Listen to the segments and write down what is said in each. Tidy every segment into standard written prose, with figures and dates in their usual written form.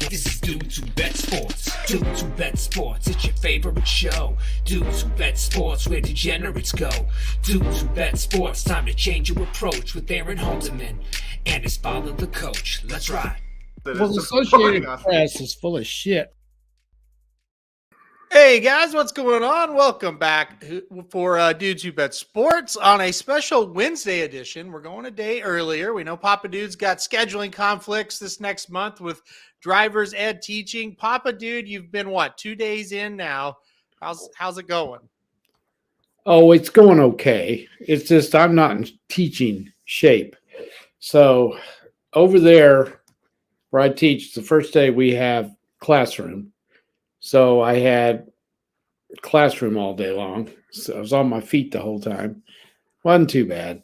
This is Dudes Who Bet Sports. Dudes Who Bet Sports, it's your favorite show. Dudes Who Bet Sports, where degenerates go. Dudes Who Bet Sports, time to change your approach with Aaron Halterman and his father, the coach. Let's ride. Well, the Associated Press is full of shit. Hey guys, what's going on? Welcome back for Dudes Who Bet Sports on a special Wednesday edition. We're going a day earlier. We know Papa Dude's got scheduling conflicts this next month with drivers and teaching. Papa Dude, you've been 2 days in now. How's it going? Oh, it's going okay. It's just I'm not in teaching shape. So over there where I teach, the first day we have classroom. So I had classroom all day long. So I was on my feet the whole time. Wasn't too bad.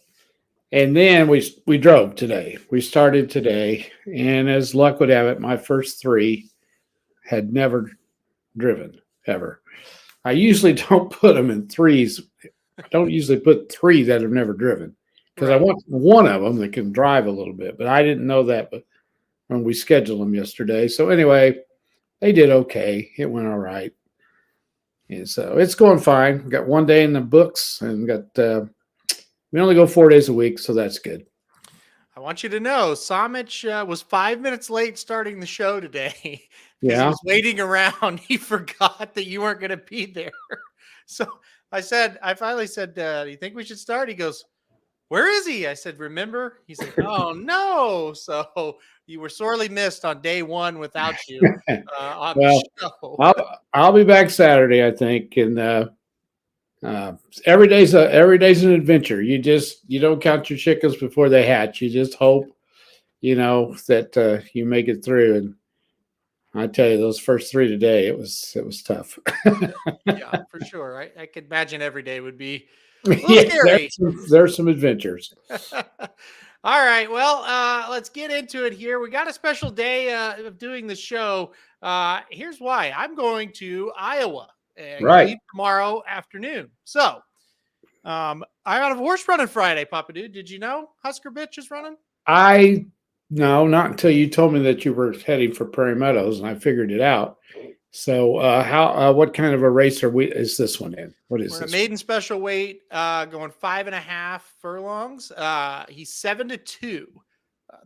And then we drove today. We started today. And as luck would have it, my first three had never driven, ever. I usually don't put them in threes. I don't usually put three that have never driven because I want one of them that can drive a little bit. But I didn't know that when we scheduled them yesterday. So anyway, they did okay. It went all right. And so it's going fine. We got 1 day in the books and we only go 4 days a week. So that's good. I want you to know Somich was 5 minutes late starting the show today. Yeah. He was waiting around. He forgot that you weren't going to be there. So I finally said, do you think we should start? He goes, where is he? I said, remember? He said, oh, no. So you were sorely missed on day one without you on the show. I'll be back Saturday, I think. And every day's an adventure. You don't count your chickens before they hatch. You just hope, that you make it through. And I tell you, those first three today, it was tough. Yeah, for sure. I could imagine every day would be a little scary. There's some adventures. All right. Well, let's get into it here. We got a special day of doing the show. Here's why. I'm going to Iowa tomorrow afternoon. So I got a horse running Friday, Papa Dude. Did you know Husker Bitch is running? No, not until you told me that you were heading for Prairie Meadows, and I figured it out. So what kind of a race is this one in? What is this? A maiden special weight, going 5.5 furlongs. He's 7-2,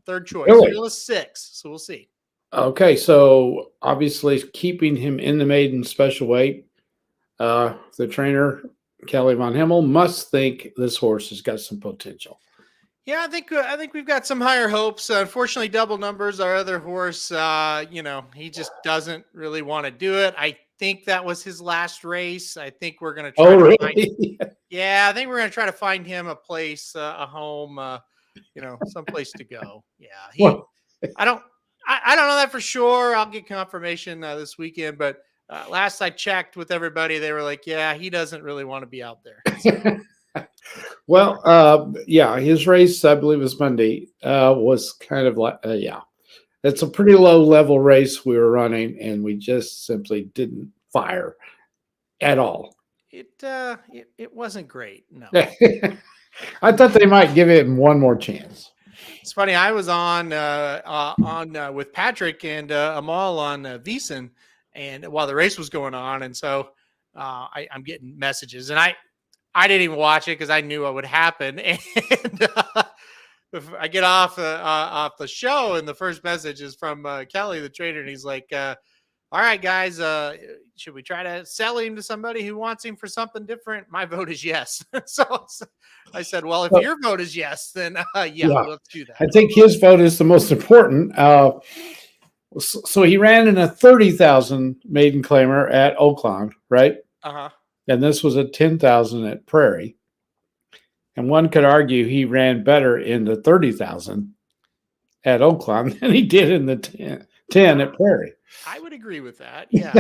third choice. Really? Field is 6, so we'll see. Okay, so obviously keeping him in the maiden special weight, the trainer Kelly von Himmel must think this horse has got some potential. Yeah, I think we've got some higher hopes. Unfortunately, double numbers. Our other horse, he just doesn't really want to do it. I think that was his last race. I think we're going to try to find him. Yeah, I think we're going to try to find him a place, a home, some place to go. Yeah, I don't know that for sure. I'll get confirmation this weekend, but last I checked with everybody, they were like, yeah, he doesn't really want to be out there. So. Well, his race, I believe, was Monday, was kind of like, it's a pretty low level race we were running, and we just simply didn't fire at all. It wasn't great. No, I thought they might give it one more chance. It's funny. I was on with Patrick and Amal on VSiN, and while the race was going on, and so I'm getting messages, and I didn't even watch it because I knew what would happen. And I get off the show, and the first message is from Kelly, the trainer, and he's like, all right, guys, should we try to sell him to somebody who wants him for something different? My vote is yes. So I said, well, if your vote is yes, then let's do that. I think his vote is the most important. So he ran in a 30,000 maiden claimer at Oakland, right? Uh-huh. And this was a 10,000 at Prairie. And one could argue he ran better in the 30,000 at Oakland than he did in the 10 at Prairie. I would agree with that. Yeah.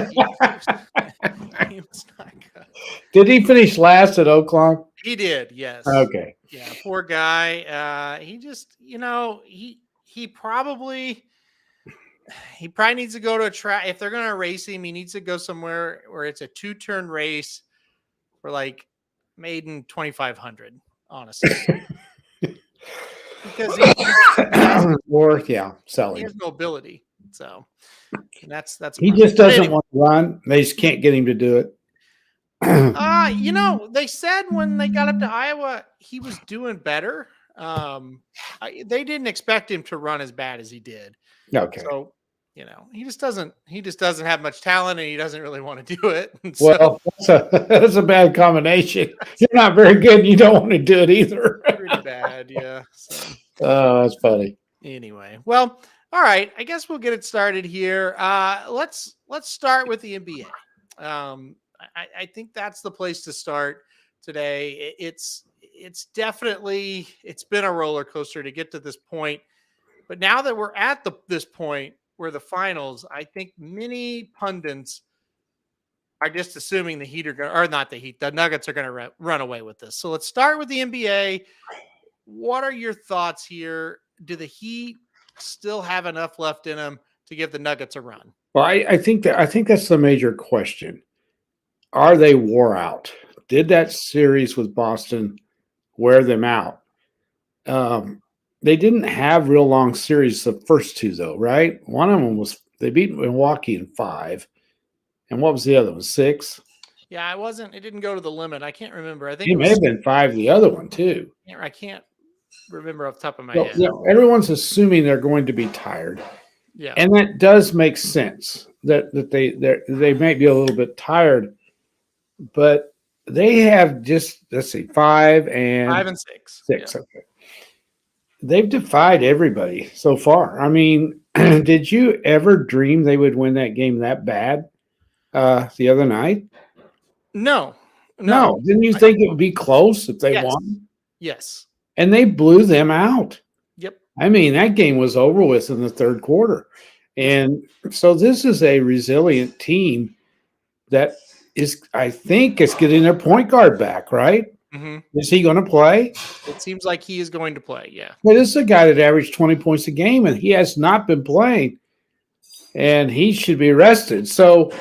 He was not good. Did he finish last at Oakland? He did, yes. Okay. Yeah, poor guy. He just, he probably needs to go to a track. If they're going to race him, he needs to go somewhere where it's a 2-turn race for like maiden 2,500, honestly. Because or selling. He has mobility. So that's He fine. just But doesn't anyway, want to run. They just can't get him to do it. they said when they got up to Iowa, he was doing better. They didn't expect him to run as bad as he did. Okay. So, he just doesn't have much talent, and he doesn't really want to do it. And Well, that's a bad combination. You're not very good, and you don't want to do it either. pretty bad, yeah. So Oh, that's funny. anyway, well, all right. I guess we'll get it started here. Let's start with the NBA. I think that's the place to start today. It's definitely been a roller coaster to get to this point, but now that we're at this point where the finals, I think many pundits are just assuming the Heat are going, or not the Heat, the Nuggets are going to run away with this. So let's start with the NBA. What are your thoughts here? Do the Heat still have enough left in them to give the Nuggets a run? Well, I think that's the major question. Are they wore out? Did that series with Boston wear them out? They didn't have real long series the first two, though, right? One of them was they beat Milwaukee in 5. And what was the other one? 6? Yeah, it didn't go to the limit. I can't remember. I think It may have been 5, the other one, too. I can't remember off the top of my So, head. everyone's assuming they're going to be tired. Yeah. And that does make sense that they might be a little bit tired, but they have just, let's see, 5 and 6. 6. Yeah. Okay. They've defied everybody so far. I mean, did you ever dream they would win that game that bad the other night? No. Didn't you think it would be close if they Yes. won? Yes. And they blew them out. Yep. I mean, that game was over with in the third quarter. And so this is a resilient team that is, I think, is getting their point guard back, right? Mm-hmm. Is he going to play? It seems like he is going to play, yeah. Well, this is a guy that averaged 20 points a game, and he has not been playing, and he should be rested. So,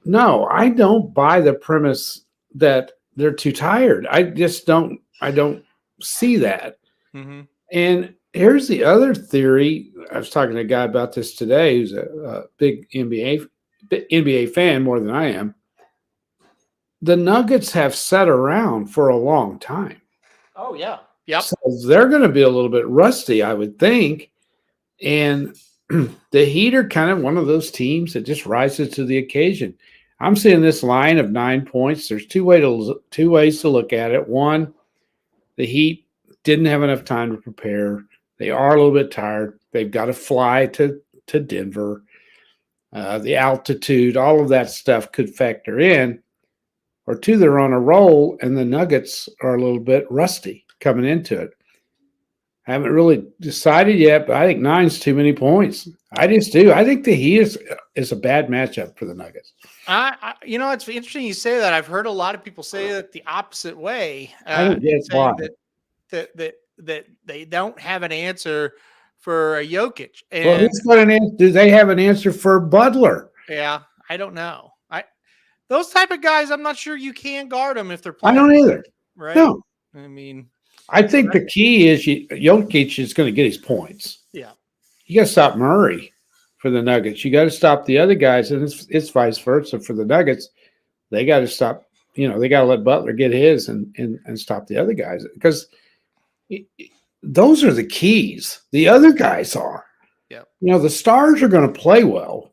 no, I don't buy the premise that they're too tired. I don't see that. Mm-hmm. And here's the other theory. I was talking to a guy about this today who's a big NBA fan more than I am. The Nuggets have sat around for a long time. Oh, yeah. Yep. So they're going to be a little bit rusty, I would think. And the Heat are kind of one of those teams that just rises to the occasion. I'm seeing this line of 9 points. There's two ways to look at it. One, the Heat didn't have enough time to prepare. They are a little bit tired. They've got to fly to Denver. The altitude, all of that stuff could factor in. Or 2, they're on a roll, and the Nuggets are a little bit rusty coming into it. I haven't really decided yet, but I think 9's too many points. I just do. I think the Heat is a bad matchup for the Nuggets. It's interesting you say that. I've heard a lot of people say that the opposite way. I don't get why. That they don't have an answer for a Jokic. And well, who's got an answer? Do they have an answer for Butler? Yeah, I don't know. Those type of guys, I'm not sure you can guard them if they're playing. I don't either. Right? No. I mean, I think the key is Jokic is going to get his points. Yeah. You got to stop Murray for the Nuggets. You got to stop the other guys, and it's vice versa for the Nuggets. They got to stop. They got to let Butler get his and stop the other guys, because those are the keys. The other guys are. Yeah. The stars are going to play well.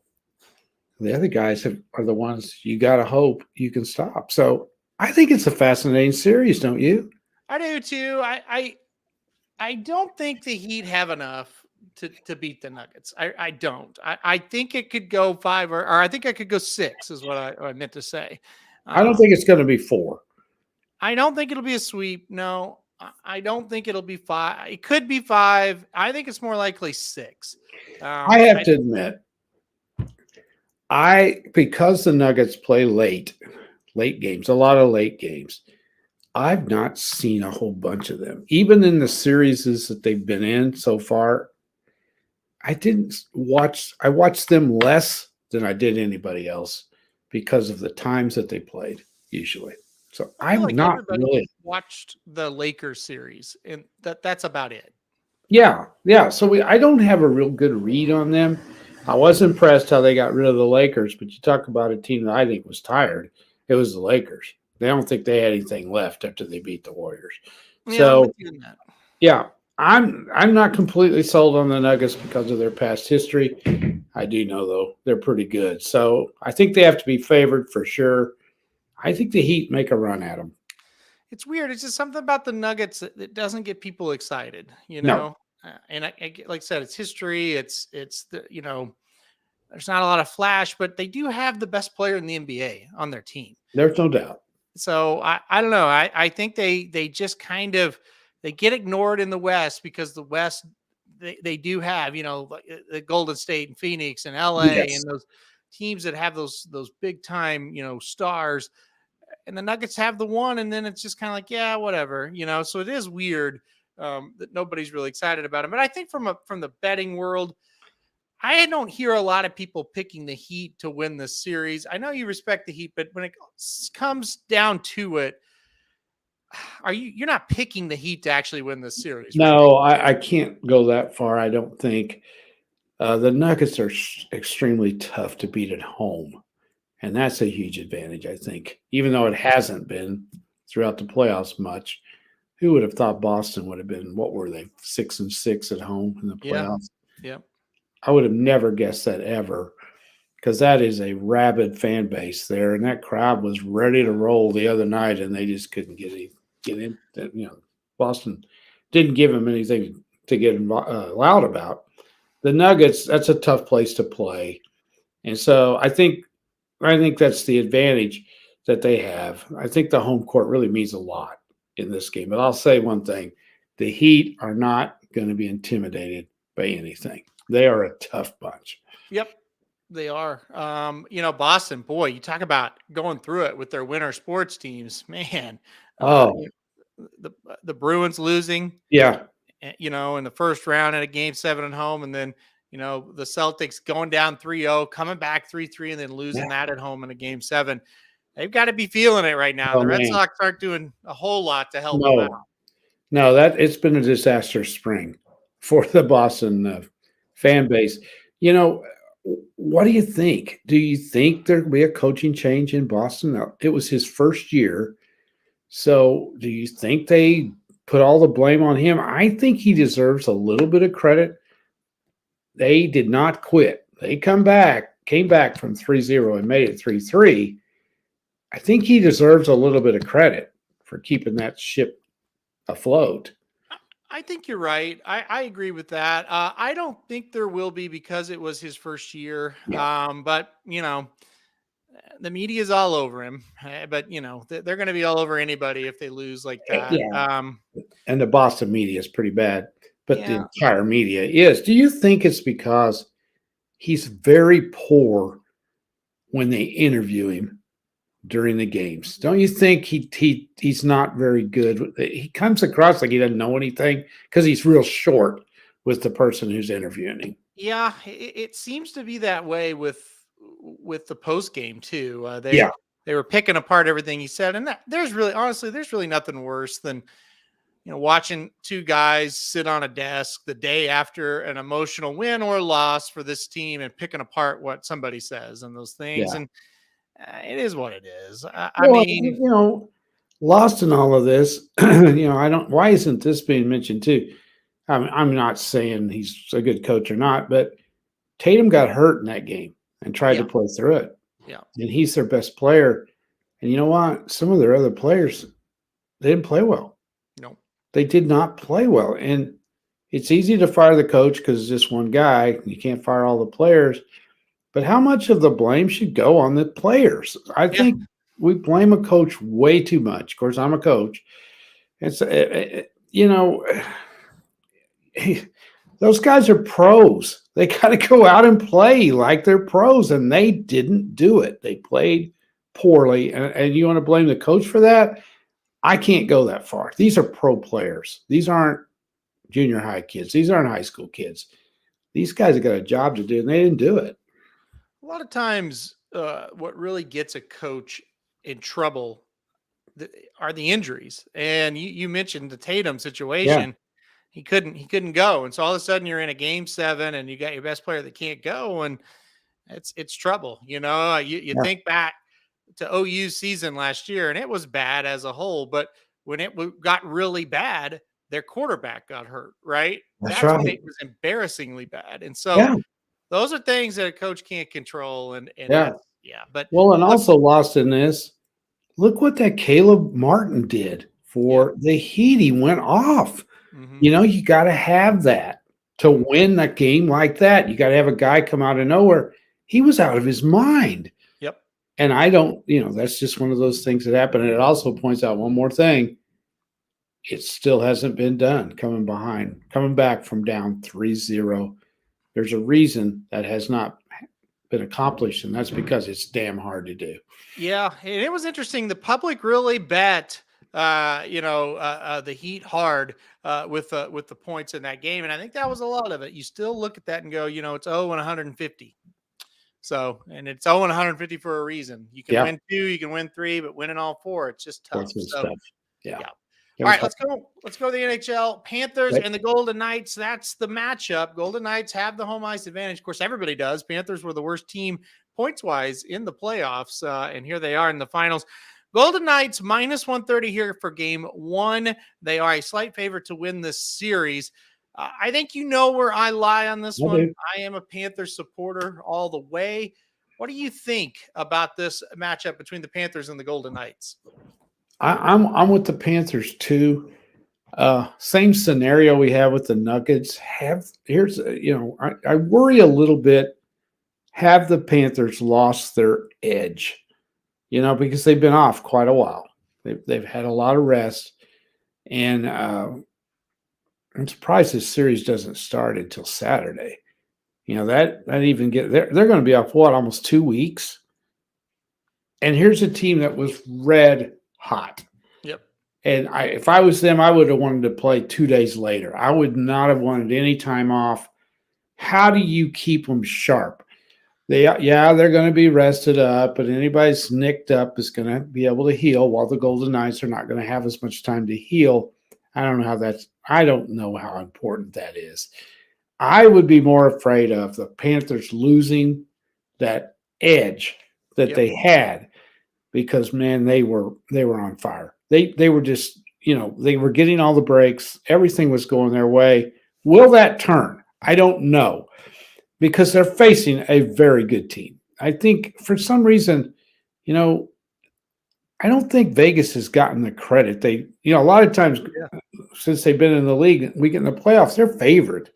The other guys are the ones you got to hope you can stop. So I think it's a fascinating series, don't you? I do too. I don't think the Heat have enough to beat the Nuggets. I don't. I think it could go 5 or I think I could go 6 is what I meant to say. I don't think it's going to be 4. I don't think it'll be a sweep. No, I don't think it'll be 5. It could be 5. I think it's more likely 6. I have to admit, because the Nuggets play late games, a lot of late games, I've not seen a whole bunch of them. Even in the series that they've been in so far, I watched them less than I did anybody else because of the times that they played usually. So I've not really watched the Lakers series, and that's about it. Yeah. So I don't have a real good read on them. I was impressed how they got rid of the Lakers, but you talk about a team that I think was tired. It was the Lakers. They don't think they had anything left after they beat the Warriors. Yeah, I'm with So, you on that. yeah, I'm not completely sold on the Nuggets because of their past history. I do know though they're pretty good. So I think they have to be favored for sure. I think the Heat make a run at them. It's weird. It's just something about the Nuggets that doesn't get people excited, you No, know. And like I said, it's history. It's the there's not a lot of flash, but they do have the best player in the NBA on their team. there's no doubt. So I don't know. I think they just kind of they get ignored in the West because the West they do have like, the Golden State and Phoenix and LA Yes. and those teams that have those big time stars, and the Nuggets have the one, and then it's just kind of like, yeah, whatever. So it is weird that nobody's really excited about it. But I think from the betting world, I don't hear a lot of people picking the Heat to win this series. I know you respect the Heat, but when it comes down to it, you're not picking the Heat to actually win this series, right? No, I can't go that far. I don't think the Nuggets are extremely tough to beat at home. And that's a huge advantage, I think, even though it hasn't been throughout the playoffs much. Who would have thought Boston would have been, what were they, 6-6 at home in the Yeah. playoffs? Yeah. I would have never guessed that ever because that is a rabid fan base there. And that crowd was ready to roll the other night, and they just couldn't get in. Boston didn't give them anything to get loud about. The Nuggets, that's a tough place to play. And so I think that's the advantage that they have. I think the home court really means a lot in this game. But I'll say one thing: the Heat are not going to be intimidated by anything. They are a tough bunch. Yep, they are. Boston, boy, you talk about going through it with their winter sports teams, man. Oh, The Bruins losing, yeah. in the first round at a game 7 at home, and then the Celtics going down 3-0, coming back 3-3, and then losing that at home in a game 7. They've got to be feeling it right now. Oh, The Red man. Sox aren't doing a whole lot to help them out. No, that it's been a disastrous spring for the Boston fan base. What do you think? Do you think there'll be a coaching change in Boston? Now, it was his first year. So do you think they put all the blame on him? I think he deserves a little bit of credit. They did not quit. They came back from 3-0 and made it 3-3. I think he deserves a little bit of credit for keeping that ship afloat. I think you're right. I agree with that. I don't think there will be because it was his first year. Yeah. But the media is all over him. But they're going to be all over anybody if they lose like that. Yeah. And the Boston media is pretty bad, but the Yeah. entire media is. Do you think it's because he's very poor when they interview him during the games? Don't you think he's not very good? He comes across like he doesn't know anything because he's real short with the person who's interviewing him. Yeah, it seems to be that way with the post game too. They were picking apart everything he said, and there's really nothing worse than watching two guys sit on a desk the day after an emotional win or loss for this team and picking apart what somebody says and those things. Yeah. And it is what it is. I Well, mean, lost in all of this, why isn't this being mentioned too? I'm not saying he's a good coach or not, but Tatum got hurt in that game and tried to play through it. Yeah. And he's their best player. And you know what? Some of their other players, they didn't play well. no. They did not play well. And it's easy to fire the coach because it's just one guy. You can't fire all the players. But how much of the blame should go on the players? I think we blame a coach way too much. Of course, I'm a coach. It's, those guys are pros. They got to go out and play like they're pros, and they didn't do it. They played poorly, and you want to blame the coach for that? I can't go that far. These are pro players. These aren't junior high kids. These aren't high school kids. These guys have got a job to do, and they didn't do it. A lot of times, what really gets a coach in trouble are the injuries. And you mentioned the Tatum situation. he couldn't go. And so all of a sudden you're in a game 7 and you got your best player that can't go, and it's trouble. You think back to OU's season last year, and it was bad as a whole, but when it got really bad, their quarterback got hurt, right? That's When right. it was embarrassingly bad. And so those are things that a coach can't control. And but well, and look, also lost in this, look what that Caleb Martin did for the Heat. He went off. mhm, You got to have that to win a game like that. You got to have a guy come out of nowhere. He was out of his mind. yep. And I don't, that's just one of those things that happen. And it also points out one more thing. It still hasn't been done coming back from down 3-0. There's a reason that has not been accomplished, and that's because it's damn hard to do. Yeah, and it was interesting. The public really bet, the Heat hard with the points in that game, and I think that was a lot of it. You still look at that and go, it's 0 and 150. So, and it's 0 and 150 for a reason. You can win 2, you can win 3, but winning all 4, it's just tough. So, yeah. All right, let's go. Let's go to the NHL. Panthers and the Golden Knights. That's the matchup. Golden Knights have the home ice advantage. Of course, everybody does. Panthers were the worst team points-wise in the playoffs, and here they are in the finals. Golden Knights minus 130 here for game 1. They are a slight favorite to win this series. I think you know where I lie on this one. I am a Panthers supporter all the way. What do you think about this matchup between the Panthers and the Golden Knights? I'm with the Panthers too. Same scenario we have with the Nuggets. I worry a little bit. Have the Panthers lost their edge? Because they've been off quite a while. They've had a lot of rest, and I'm surprised this series doesn't start until Saturday. That even they're going to be off almost 2 weeks. And here's a team that was red hot. Yep. And if I was them, I would have wanted to play 2 days later. I would not have wanted any time off. How do you keep them sharp? They're going to be rested up, but anybody that's nicked up is going to be able to heal, while the Golden Knights are not going to have as much time to heal. I don't know how important that is. I would be more afraid of the Panthers losing that edge that they had, because man, they were on fire. They were just, they were getting all the breaks. Everything was going their way. Will that turn? I don't know, because they're facing a very good team. I think for some reason, I don't think Vegas has gotten the credit. They, a lot of times since they've been in the league, we get in the playoffs, they're favored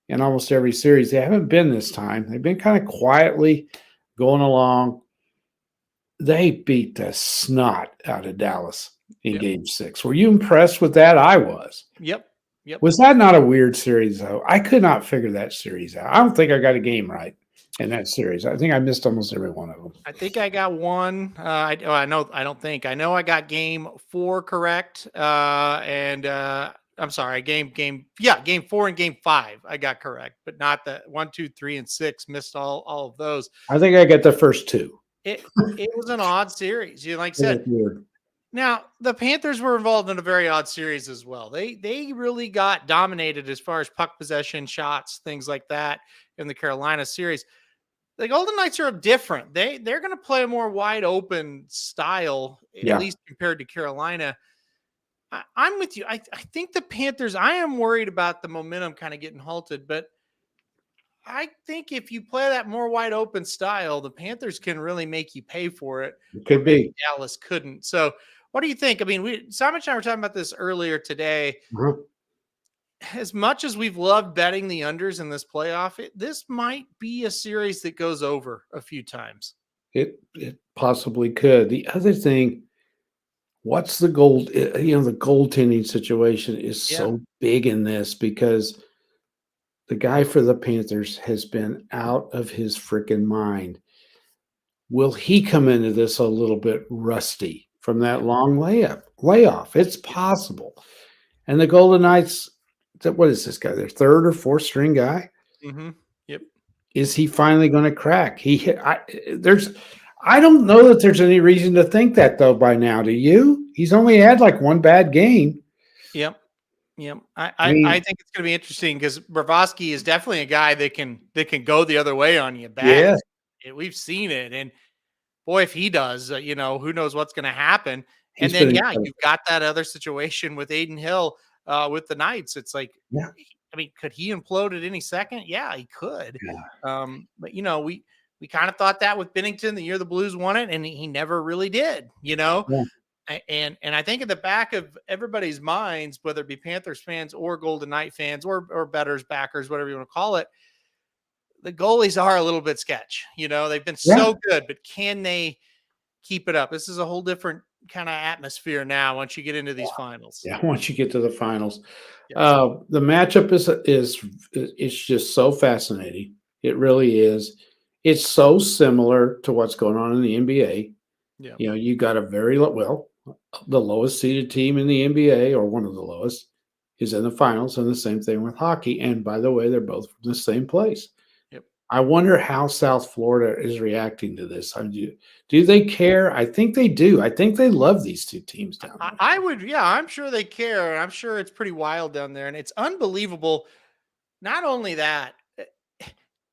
in almost every series. They haven't been this time. They've been kind of quietly going along. They beat the snot out of Dallas in game 6. Were you impressed with that? I was. Yep. Was that not a weird series, though? I could not figure that series out. I don't think I got a game right in that series. I think I missed almost every one of them. I think I got one. I know I got game 4 correct. I'm sorry, game 4 and game 5 I got correct, but not the 1, 2, 3, and 6. Missed all of those. I think I got the first 2. It was an odd series. Like I said. Now, the Panthers were involved in a very odd series as well. They really got dominated as far as puck possession, shots, things like that in the Carolina series. The Golden Knights are different. They're going to play a more wide open style, at least compared to Carolina. I'm with you. I think the Panthers, I am worried about the momentum kind of getting halted, but I think if you play that more wide open style, the Panthers can really make you pay for it. It could be. Dallas couldn't. So what do you think? I mean, Somich and I were talking about this earlier today. Mm-hmm. As much as we've loved betting the unders in this playoff, this might be a series that goes over a few times. It possibly could. The other thing, what's the gold? The goaltending situation is so big in this, because the guy for the Panthers has been out of his freaking mind. Will he come into this a little bit rusty from that long layoff? It's possible. And the Golden Knights, what is this guy? Their 3rd or 4th string guy? Mm-hmm. Yep. Is he finally going to crack? I don't know that there's any reason to think that, though, by now. Do you? He's only had like one bad game. Yep. Yeah, I mean, I think it's going to be interesting because Bravosky is definitely a guy that can go the other way on you bad. yeah, We've seen it, and boy, if he does, who knows what's going to happen. And he's then, been yeah, incredible. you've got that other situation with Aiden Hill with the Knights. It's like, Yeah, I mean, could he implode at any second? Yeah, he could. yeah, But we kind of thought that with Bennington the year the Blues won it, and he never really did. yeah, And I think at the back of everybody's minds, whether it be Panthers fans or Golden Knight fans or betters, backers, whatever you want to call it, the goalies are a little bit sketch. They've been yeah. so good, but can they keep it up? This is a whole different kind of atmosphere now once you get into these finals. Yeah, once you get to the finals, Yes. the matchup is just so fascinating. It really is. It's so similar to what's going on in the NBA. Yeah. You got a the lowest seeded team in the NBA, or one of the lowest, is in the finals, and the same thing with hockey. And by the way, they're both from the same place. Yep. I wonder how South Florida is reacting to this. Do they care? I think they do. I think they love these two teams down there. I would, yeah, I'm sure they care. I'm sure it's pretty wild down there, and it's unbelievable. Not only that,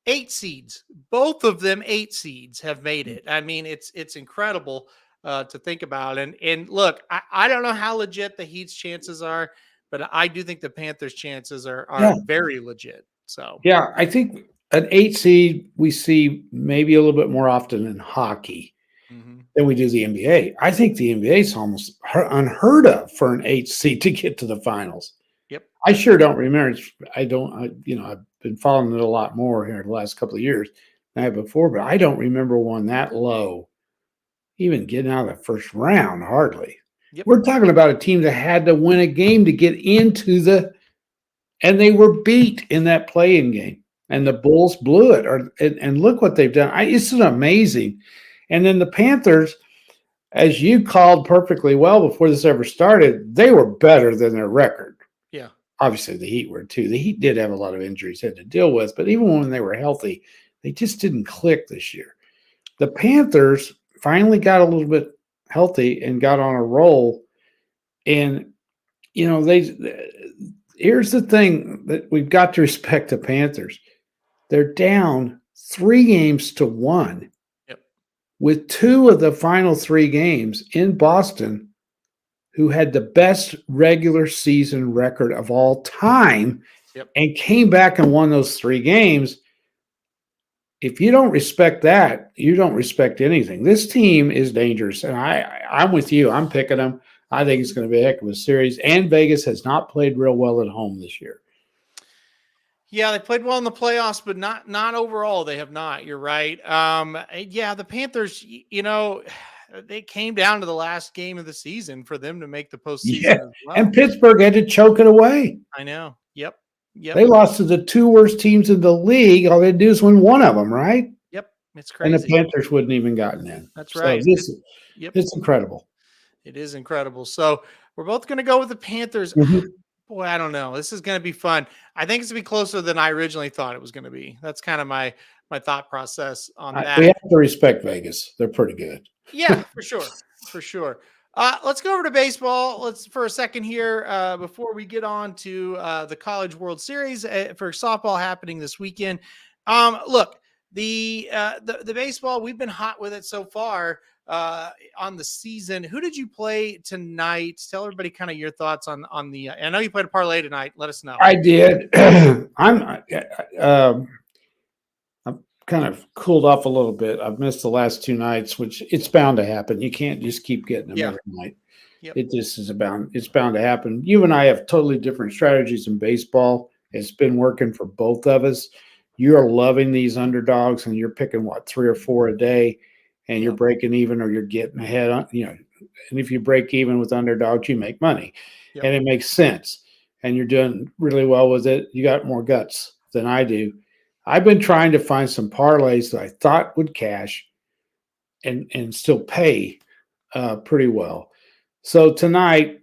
8 seeds, both of them 8 seeds have made it. I mean, it's incredible to think about. And look, I don't know how legit the Heat's chances are, but I do think the Panthers' chances are Yeah. very legit. So Yeah, I think an 8 seed we see maybe a little bit more often in hockey than we do the NBA. I think the NBA is almost unheard of for an 8 seed to get to the finals. Yep. I sure don't remember. I've been following it a lot more here the last couple of years than I have before, but I don't remember one that low even getting out of the first round, hardly. Yep. We're talking about a team that had to win a game to get into and they were beat in that play-in game, and the Bulls blew it. And look what they've done. It's amazing. And then the Panthers, as you called perfectly well before this ever started, they were better than their record. Yeah. Obviously, the Heat were too. The Heat did have a lot of injuries they had to deal with, but even when they were healthy, they just didn't click this year. The Panthers finally got a little bit healthy and got on a roll. And, here's the thing that we've got to respect the Panthers. They're down 3-1 with 2 of the final 3 games in Boston, who had the best regular season record of all time, and came back and won those 3 games. If you don't respect that, you don't respect anything. This team is dangerous, and I'm with you. I'm picking them. I think it's going to be a heck of a series. And Vegas has not played real well at home this year. Yeah, they played well in the playoffs, but not overall. They have not. You're right. Yeah, the Panthers, they came down to the last game of the season for them to make the postseason. Yeah, as well. and Pittsburgh had to choke it away. I know. Yep. They lost to the 2 worst teams in the league. All they do is win one of them, right? Yep. It's crazy. And the Panthers wouldn't even gotten in. That's right. So it's incredible. It is incredible. So we're both going to go with the Panthers. Boy, I don't know. This is going to be fun. I think it's going to be closer than I originally thought it was going to be. That's kind of my thought process on that. We have to respect Vegas. They're pretty good. Yeah, for sure. For sure. Let's go over to baseball. Let's for a second here before we get on to the College World Series for softball happening this weekend. Look, the baseball, we've been hot with it so far on the season. Who did you play tonight? Tell everybody kind of your thoughts on the. I know you played a parlay tonight. Let us know. I did. I'm kind of cooled off a little bit. I've missed the last 2 nights, which it's bound to happen. You can't just keep getting them every night. Yep. It just is it's bound to happen. You and I have totally different strategies in baseball. It's been working for both of us. You're loving these underdogs, and you're picking 3 or 4 a day, and you're breaking even or you're getting ahead on, and if you break even with underdogs, you make money. And it makes sense. And you're doing really well with it. You got more guts than I do. I've been trying to find some parlays that I thought would cash and still pay pretty well. So tonight,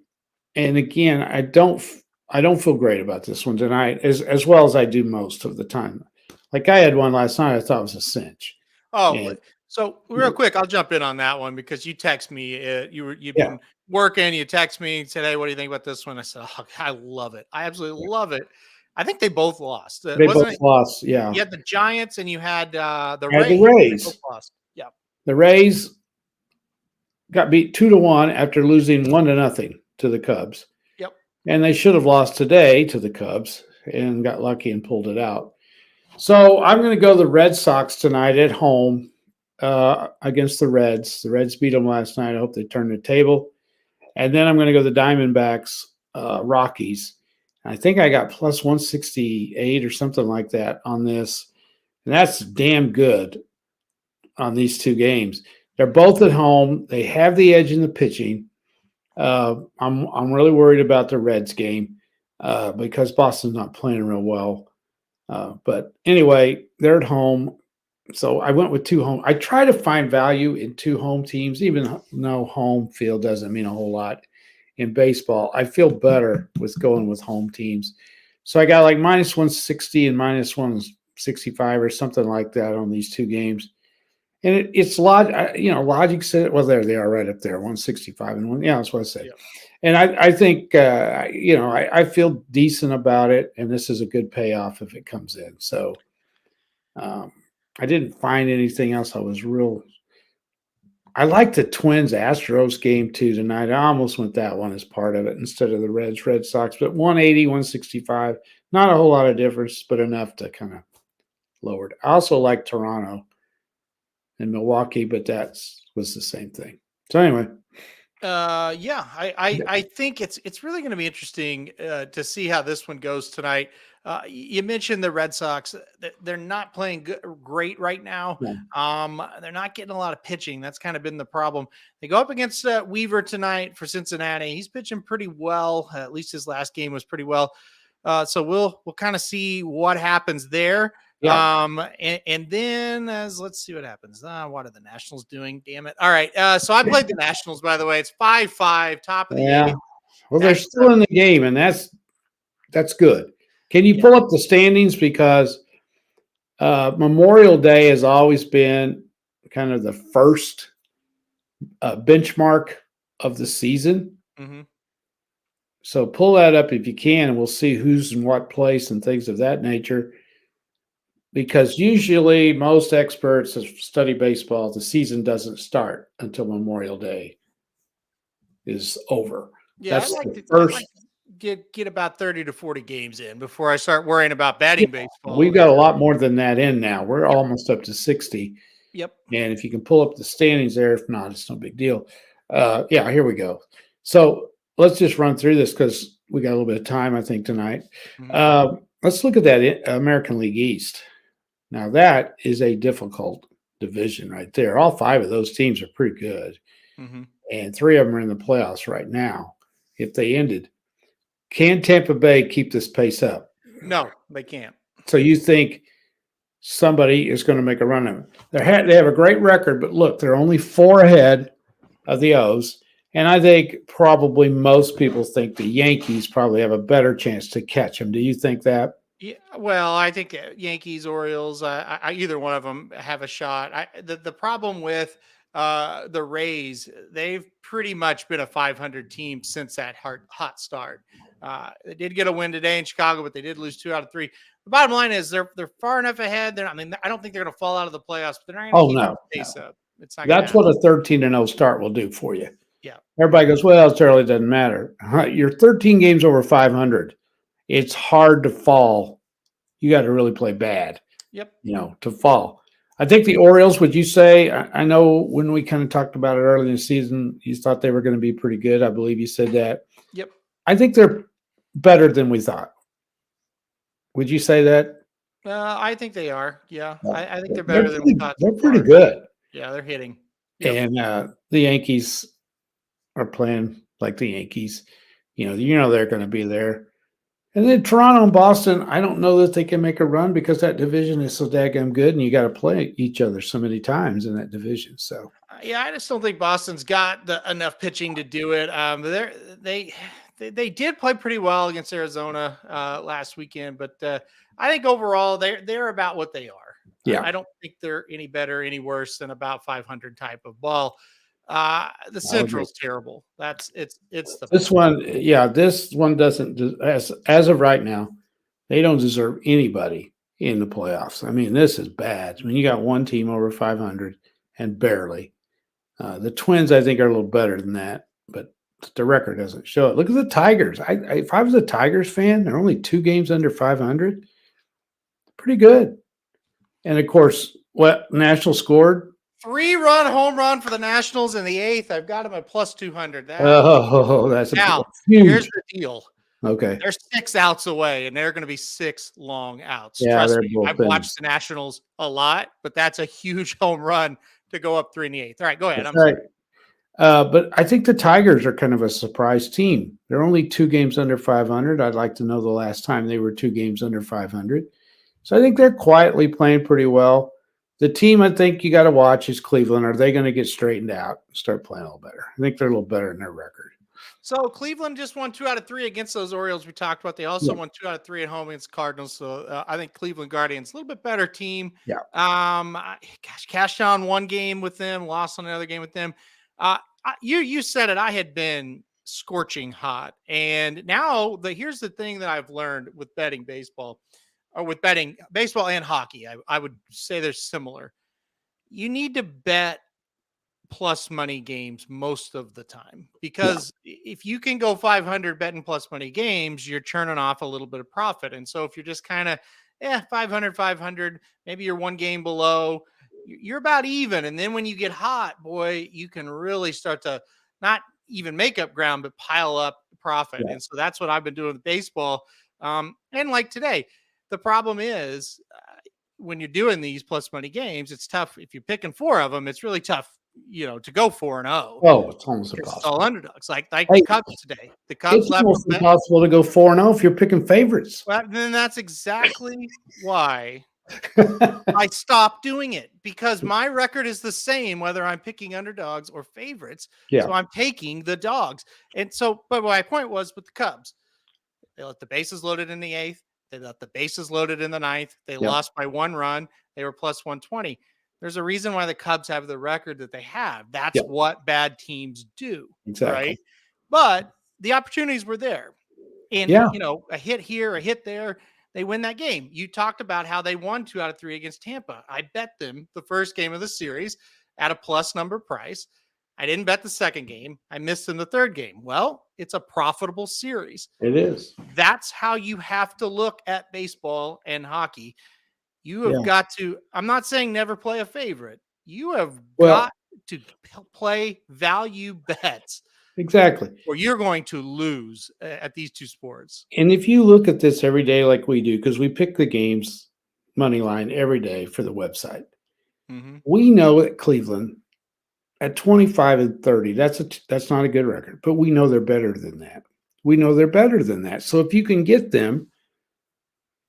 and again, I don't feel great about this one tonight as well as I do most of the time. Like I had one last night I thought was a cinch. Oh, So real quick, I'll jump in on that one because you text me. You've Yeah. been working. You text me and said, "Hey, what do you think about this one?" I said, "Oh, I love it. I absolutely love it." I think they both lost. They Wasn't both it? lost. Yeah. You had the Giants and you had the And the Rays. They both Rays. lost. Yeah. The Rays got beat 2-1 after losing 1-0 to the Cubs. Yep. And they should have lost today to the Cubs and got lucky and pulled it out. So I'm going to go the Red Sox tonight at home against the Reds. The Reds beat them last night. I hope they turn the table. And then I'm going to go the Diamondbacks, Rockies. I think I got plus 168 or something like that on this. And that's damn good on these two games. They're both at home. They have the edge in the pitching. I'm really worried about the Reds game because Boston's not playing real well. But anyway, they're at home. So I went with two home. I try to find value in two home teams, even though home field doesn't mean a whole lot in baseball. I feel better with going with home teams. So I got like minus 160 and minus 165 or something like that on these two games. And it's logic said, well, there they are right up there, 165 and one. Yeah, that's what I said. Yeah. And I think, I feel decent about it. And this is a good payoff if it comes in. So I didn't find anything else. I like the Twins Astros game too tonight. I almost went that one as part of it instead of the Red Sox, but 180, 165, not a whole lot of difference, but enough to kind of lower it. I also like Toronto and Milwaukee, but that was the same thing. So anyway. I think it's really going to be interesting to see how this one goes tonight. You mentioned the Red Sox; they're not playing great right now. Yeah. They're not getting a lot of pitching. That's kind of been the problem. They go up against Weaver tonight for Cincinnati. He's pitching pretty well. At least his last game was pretty well. So we'll kind of see what happens there. Yeah. And then let's see what happens. What are the Nationals doing? Damn it. All right. So I played the Nationals, by the way. It's 5-5, top of the eighth. Well, they're still in the game, and that's good. Can you pull up the standings? Because Memorial Day has always been kind of the first benchmark of the season. Mm-hmm. So pull that up if you can, and we'll see who's in what place and things of that nature. Because usually most experts that study baseball, the season doesn't start until Memorial Day is over. Yeah, I'd like to get about 30 to 40 games in before I start worrying about betting baseball. We've got a lot more than that in now. We're almost up to 60. Yep. And if you can pull up the standings there, if not, it's no big deal. Here we go. So let's just run through this because we got a little bit of time, I think, tonight. Mm-hmm. Let's look at that American League East. Now, that is a difficult division right there. All five of those teams are pretty good. Mm-hmm. And three of them are in the playoffs right now. If they ended, can Tampa Bay keep this pace up? No, they can't. So you think somebody is going to make a run of it? They have a great record, but look, they're only 4 ahead of the O's. And I think probably most people think the Yankees probably have a better chance to catch them. Do you think that? Yeah, well, I think Yankees, Orioles, either one of them have a shot. The problem with the Rays, they've pretty much been a 500 team since that hot start. They did get a win today in Chicago, but they did lose 2 out of 3. The bottom line is they're far enough ahead. I don't think they're going to fall out of the playoffs, but they're not going to keep the pace up. It's not. That's what a 13-0 start will do for you. Yeah. Everybody goes, well, it's early, it doesn't matter. You're 13 games over 500. It's hard to fall. You got to really play bad. Yep. To fall. I think the Orioles, would you say, I know when we kind of talked about it early in the season, you thought they were going to be pretty good. I believe you said that. Yep. I think they're better than we thought. Would you say that? I think they are. Yeah. I think they're better than we thought. They're pretty good. Yeah, they're hitting. Yep. And the Yankees are playing like the Yankees. They're going to be there. And then Toronto and Boston, I don't know that they can make a run because that division is so daggum good, and you got to play each other so many times in that division. So, I just don't think Boston's got enough pitching to do it. They did play pretty well against Arizona last weekend, but I think overall they're about what they are. Yeah. I don't think they're any better, any worse than about 500 type of ball. The Central's terrible. It's the This one, yeah, this one doesn't, as of right now, they don't deserve anybody in the playoffs. I mean, this is bad. I mean, you got one team over 500 and barely. The Twins, I think, are a little better than that, but the record doesn't show it. Look at the Tigers. If I was a Tigers fan, they're only 2 games under 500. Pretty good. And of course, what National scored? 3-run home run for the Nationals in the 8th. I've got them at plus 200. That's now, huge. here's the deal. Okay. They're 6 outs away, and they're going to be 6 long outs. Yeah, Trust me, I've watched the Nationals a lot, but that's a huge home run to go up 3 in the 8th. All right, go ahead. I'm sorry. But I think the Tigers are kind of a surprise team. They're only 2 games under 500. I'd like to know the last time they were 2 games under 500. So I think they're quietly playing pretty well. The team I think you got to watch is Cleveland. Are they going to get straightened out and start playing a little better? I think they're a little better in their record. So Cleveland just won 2 out of 3 against those Orioles we talked about. They also won 2 out of 3 at home against Cardinals. So I think Cleveland Guardians a little bit better team. Yeah. Cashed on 1 game with them, lost on another game with them. You said it. I had been scorching hot, and now here's the thing that I've learned with betting baseball, or with betting baseball and hockey. I would say they're similar. You need to bet plus money games most of the time, because if you can go 500 betting plus money games, you're churning off a little bit of profit. And so if you're just kind of 500, maybe you're 1 game below, you're about even. And then when you get hot, boy, you can really start to not even make up ground, but pile up profit. And so that's what I've been doing with baseball. And like today, the problem is when you're doing these plus money games, it's tough. If you're picking 4 of them, it's really tough, to go 4-0. Oh, it's almost impossible. It's all underdogs, like the Cubs today. The Cubs it's almost impossible to go 4-0 if you're picking favorites. Well, then that's exactly why I stopped doing it, because my record is the same whether I'm picking underdogs or favorites. Yeah. So I'm taking the dogs. And so, but my point was with the Cubs, they let the bases loaded in the 8th. They let the bases loaded in the 9th. They lost by 1 run. They were plus 120. There's a reason why the Cubs have the record that they have. That's what bad teams do. Exactly. Right? But the opportunities were there. And, a hit here, a hit there, they win that game. You talked about how they won 2 out of 3 against Tampa. I bet them the first game of the series at a plus number price. I didn't bet the second game. I missed them the third game. Well, it's a profitable series. It is. That's how you have to look at baseball and hockey. You have got to, I'm not saying never play a favorite. You have got to play value bets. Exactly. Or you're going to lose at these 2 sports. And if you look at this every day like we do, because we pick the games money line every day for the website, we know that Cleveland at 25-30, that's not a good record, but we know they're better than that. We know they're better than that. So if you can get them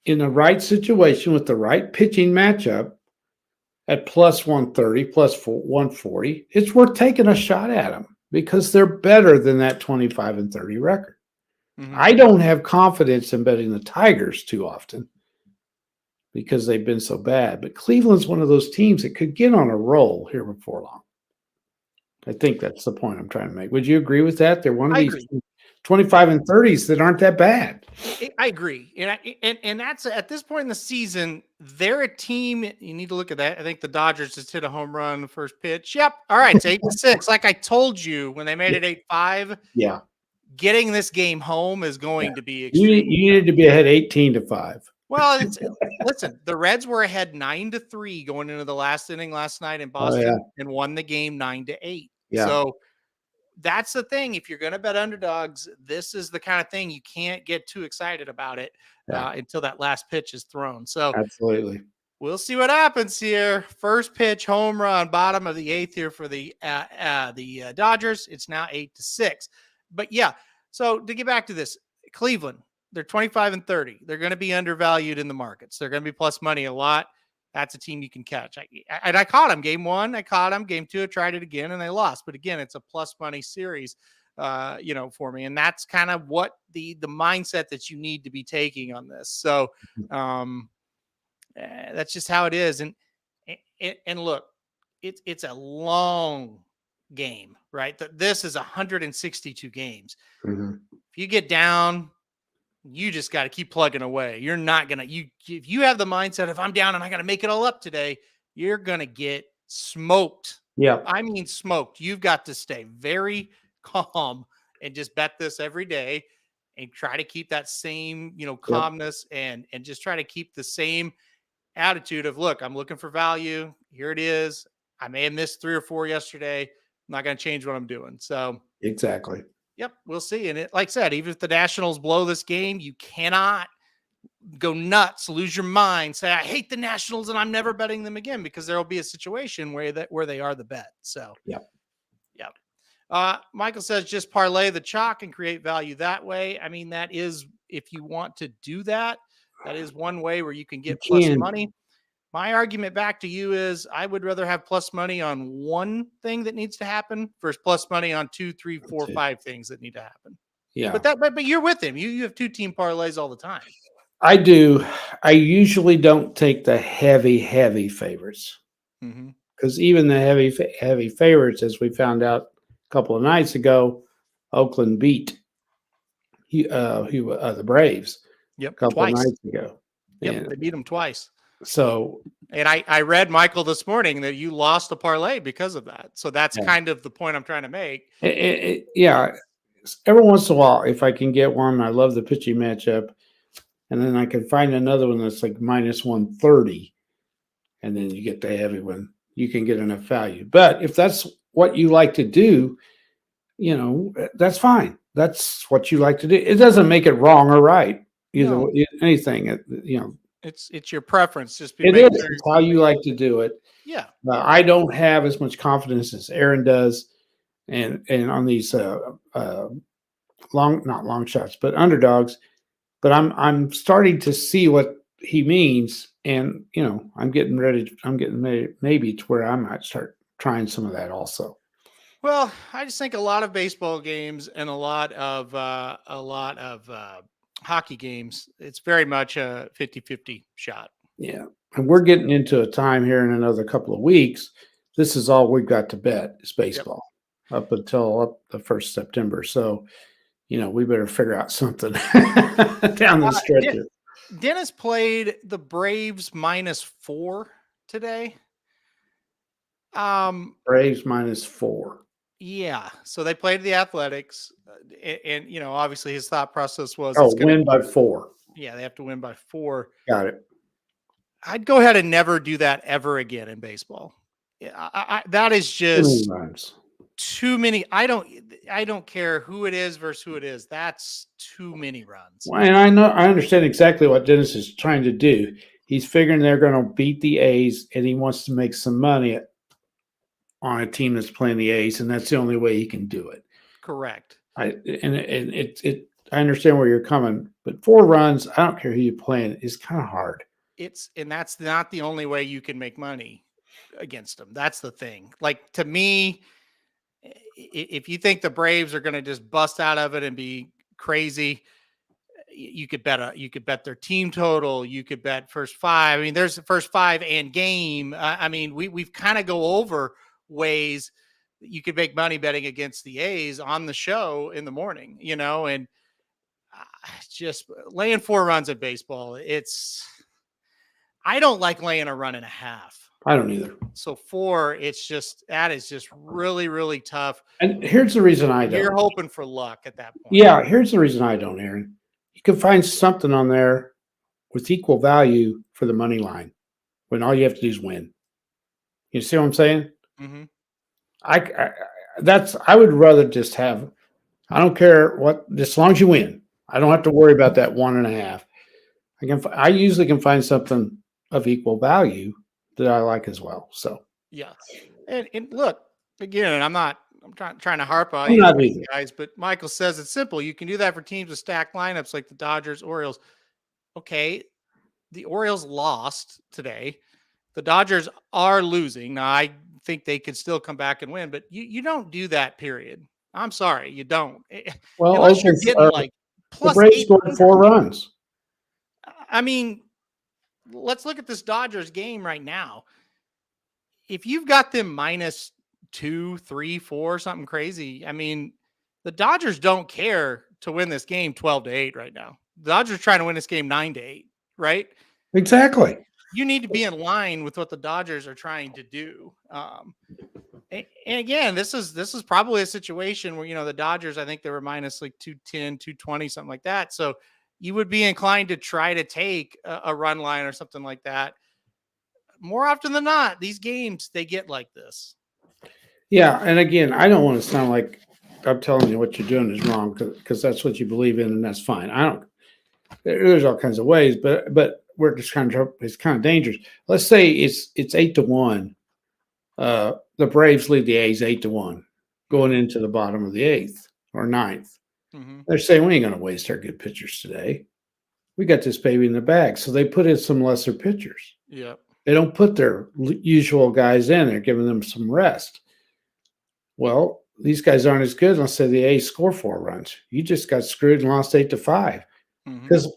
in the right situation with the right pitching matchup at plus 130, plus 140, it's worth taking a shot at them, because they're better than that 25-30 record. I don't have confidence in betting the Tigers too often because they've been so bad. But Cleveland's one of those teams that could get on a roll here before long. I think that's the point I'm trying to make. Would you agree with that? They're one of these 25-30s that aren't that bad. I agree. And that's at this point in the season, they're a team. You need to look at that. I think the Dodgers just hit a home run on the first pitch. Yep. All right. It's 8-6. Like I told you when they made it 8-5. Yeah. Getting this game home is going to be extreme. You needed to be ahead 18-5. Well, listen, the Reds were ahead 9-3 going into the last inning last night in Boston and won the game 9-8. Yeah. So that's the thing. If you're going to bet underdogs, this is the kind of thing you can't get too excited about it until that last pitch is thrown. So absolutely, we'll see what happens here. First pitch, home run, bottom of the 8th here for the Dodgers. It's now 8-6. But yeah, so to get back to this, Cleveland, they're 25-30. They're going to be undervalued in the markets. They're going to be plus money a lot. That's a team you can catch. I caught them game 1. I caught them game 2. I tried it again and they lost. But again, it's a plus money series, for me. And that's kind of what the mindset that you need to be taking on this. So that's just how it is. And And look, it's a long game, right? This is 162 games. Mhm. If you get down, you just got to keep plugging away. You're not gonna if you have the mindset, if I'm down and I got to make it all up today, you're gonna get smoked. Yeah. I mean smoked. You've got to stay very calm and just bet this every day and try to keep that same, calmness and just try to keep the same attitude of, look, I'm looking for value. Here it is. I may have missed 3 or 4 yesterday. I'm not going to change what I'm doing. So, Exactly. yep, we'll see. And it, like I said, even if the Nationals blow this game, you cannot go nuts, lose your mind, say, I hate the Nationals and I'm never betting them again, because there will be a situation where they are the bet. So, Yeah. yep. Michael says just parlay the chalk and create value that way. I mean, that is, if you want to do that, that is one way where you can get plus money. My argument back to you is I would rather have plus money on one thing that needs to happen versus plus money on 2, 3, 4, 5 things that need to happen. Yeah. But you're with him. You have 2 team parlays all the time. I do. I usually don't take the heavy favorites, because even the heavy favorites, as we found out a couple of nights ago, Oakland beat the Braves. Yep, a couple twice. of nights ago. Yep, And they beat them twice. so, and I read, Michael, this morning that you lost a parlay because of that. So that's kind of the point I'm trying to make. Yeah, every once in a while, if I can get one, I love the pitching matchup, and then I can find another one that's like minus 130, and then you get the heavy one. You can get enough value. But if that's what you like to do, that's fine. That's what you like to do. It doesn't make it wrong or right. Either anything, it's your preference. Just it is. It's how you like to do it. Yeah. I don't have as much confidence as Aaron does, and on these not long shots, but underdogs. But I'm starting to see what he means, and I'm getting ready. I'm getting maybe to where I might start trying some of that also. Well, I just think a lot of baseball games and a lot of hockey games, it's very much a 50-50 shot. Yeah. And we're getting into a time here in another couple of weeks. This is all we've got to bet is baseball up until the 1st September. So, we better figure out something down the stretch. Dennis played the Braves -4 today. Braves -4. Yeah, so they played the Athletics, and obviously his thought process was win by 4. Yeah, they have to win by 4. Got it. I'd go ahead and never do that ever again in baseball. That is just too many. I don't care who it is versus who it is. That's too many runs. Well, and I understand exactly what Dennis is trying to do. He's figuring they're going to beat the A's, and he wants to make some money on a team that's playing the A's, and that's the only way he can do it. Correct. I understand where you're coming, but 4 runs, I don't care who you're playing, is kind of hard. And that's not the only way you can make money against them. That's the thing. Like, to me, if you think the Braves are going to just bust out of it and be crazy, you could bet their team total. You could bet first 5. I mean, there's the first 5 and game. I mean, we've kind of go over ways that you could make money betting against the A's on the show in the morning, and just laying 4 runs at baseball. I don't like laying a run and a half. I don't either. So 4, that is just really, really tough. And here's the reason I don't. You're hoping for luck at that point. Yeah, here's the reason I don't, Aaron. You can find something on there with equal value for the money line when all you have to do is win. You see what I'm saying? Mm-hmm. I would rather just have. I don't care what, as long as you win. I don't have to worry about that 1.5. I usually can find something of equal value that I like as well. So yeah, and look again. I'm trying to harp on you guys, but Michael says it's simple. You can do that for teams with stacked lineups like the Dodgers, Orioles. Okay, the Orioles lost today. The Dodgers are losing. Now, I think they could still come back and win, but you don't do that, period. I'm sorry, you don't. Well, unless you're getting like plus the Braves scored 4 runs. I mean, let's look at this Dodgers game right now. if you've got them minus 2, 3, 4, something crazy, I mean, the Dodgers don't care to win this game 12-8 right now. The Dodgers are trying to win this game 9-8, right? Exactly. You need to be in line with what the Dodgers are trying to do. And again, this is probably a situation where, the Dodgers, I think they were minus like 210, 220, something like that. So you would be inclined to try to take a run line or something like that. More often than not, these games, they get like this. Yeah. And again, I don't want to sound like I'm telling you what you're doing is wrong because that's what you believe in, and that's fine. There's all kinds of ways, but we're just it's kind of dangerous. Let's say it's 8-1. The Braves lead the A's 8-1 going into the bottom of the 8th or 9th. Mm-hmm. They're saying we ain't going to waste our good pitchers today. We got this baby in the bag. So they put in some lesser pitchers. Yeah. They don't put their usual guys in. They're giving them some rest. Well, these guys aren't as good. Let's say the A's score 4 runs. You just got screwed and lost 8-5. Because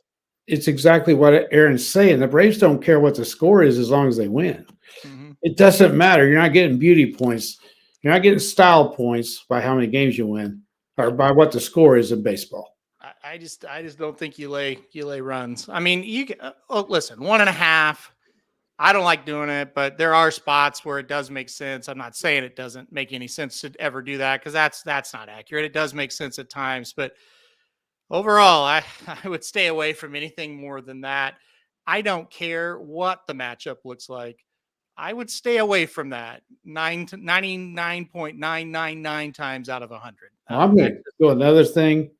it's exactly what Aaron's saying. The Braves don't care what the score is as long as they win. Mm-hmm. It doesn't matter. You're not getting beauty points. You're not getting style points by how many games you win or by what the score is in baseball. I just don't think you lay runs. I mean, listen, 1.5. I don't like doing it, but there are spots where it does make sense. I'm not saying it doesn't make any sense to ever do that because that's not accurate. It does make sense at times, but overall, I would stay away from anything more than that. I don't care what the matchup looks like. I would stay away from that 99.999 times out of 100. Well, I'm going to do another thing.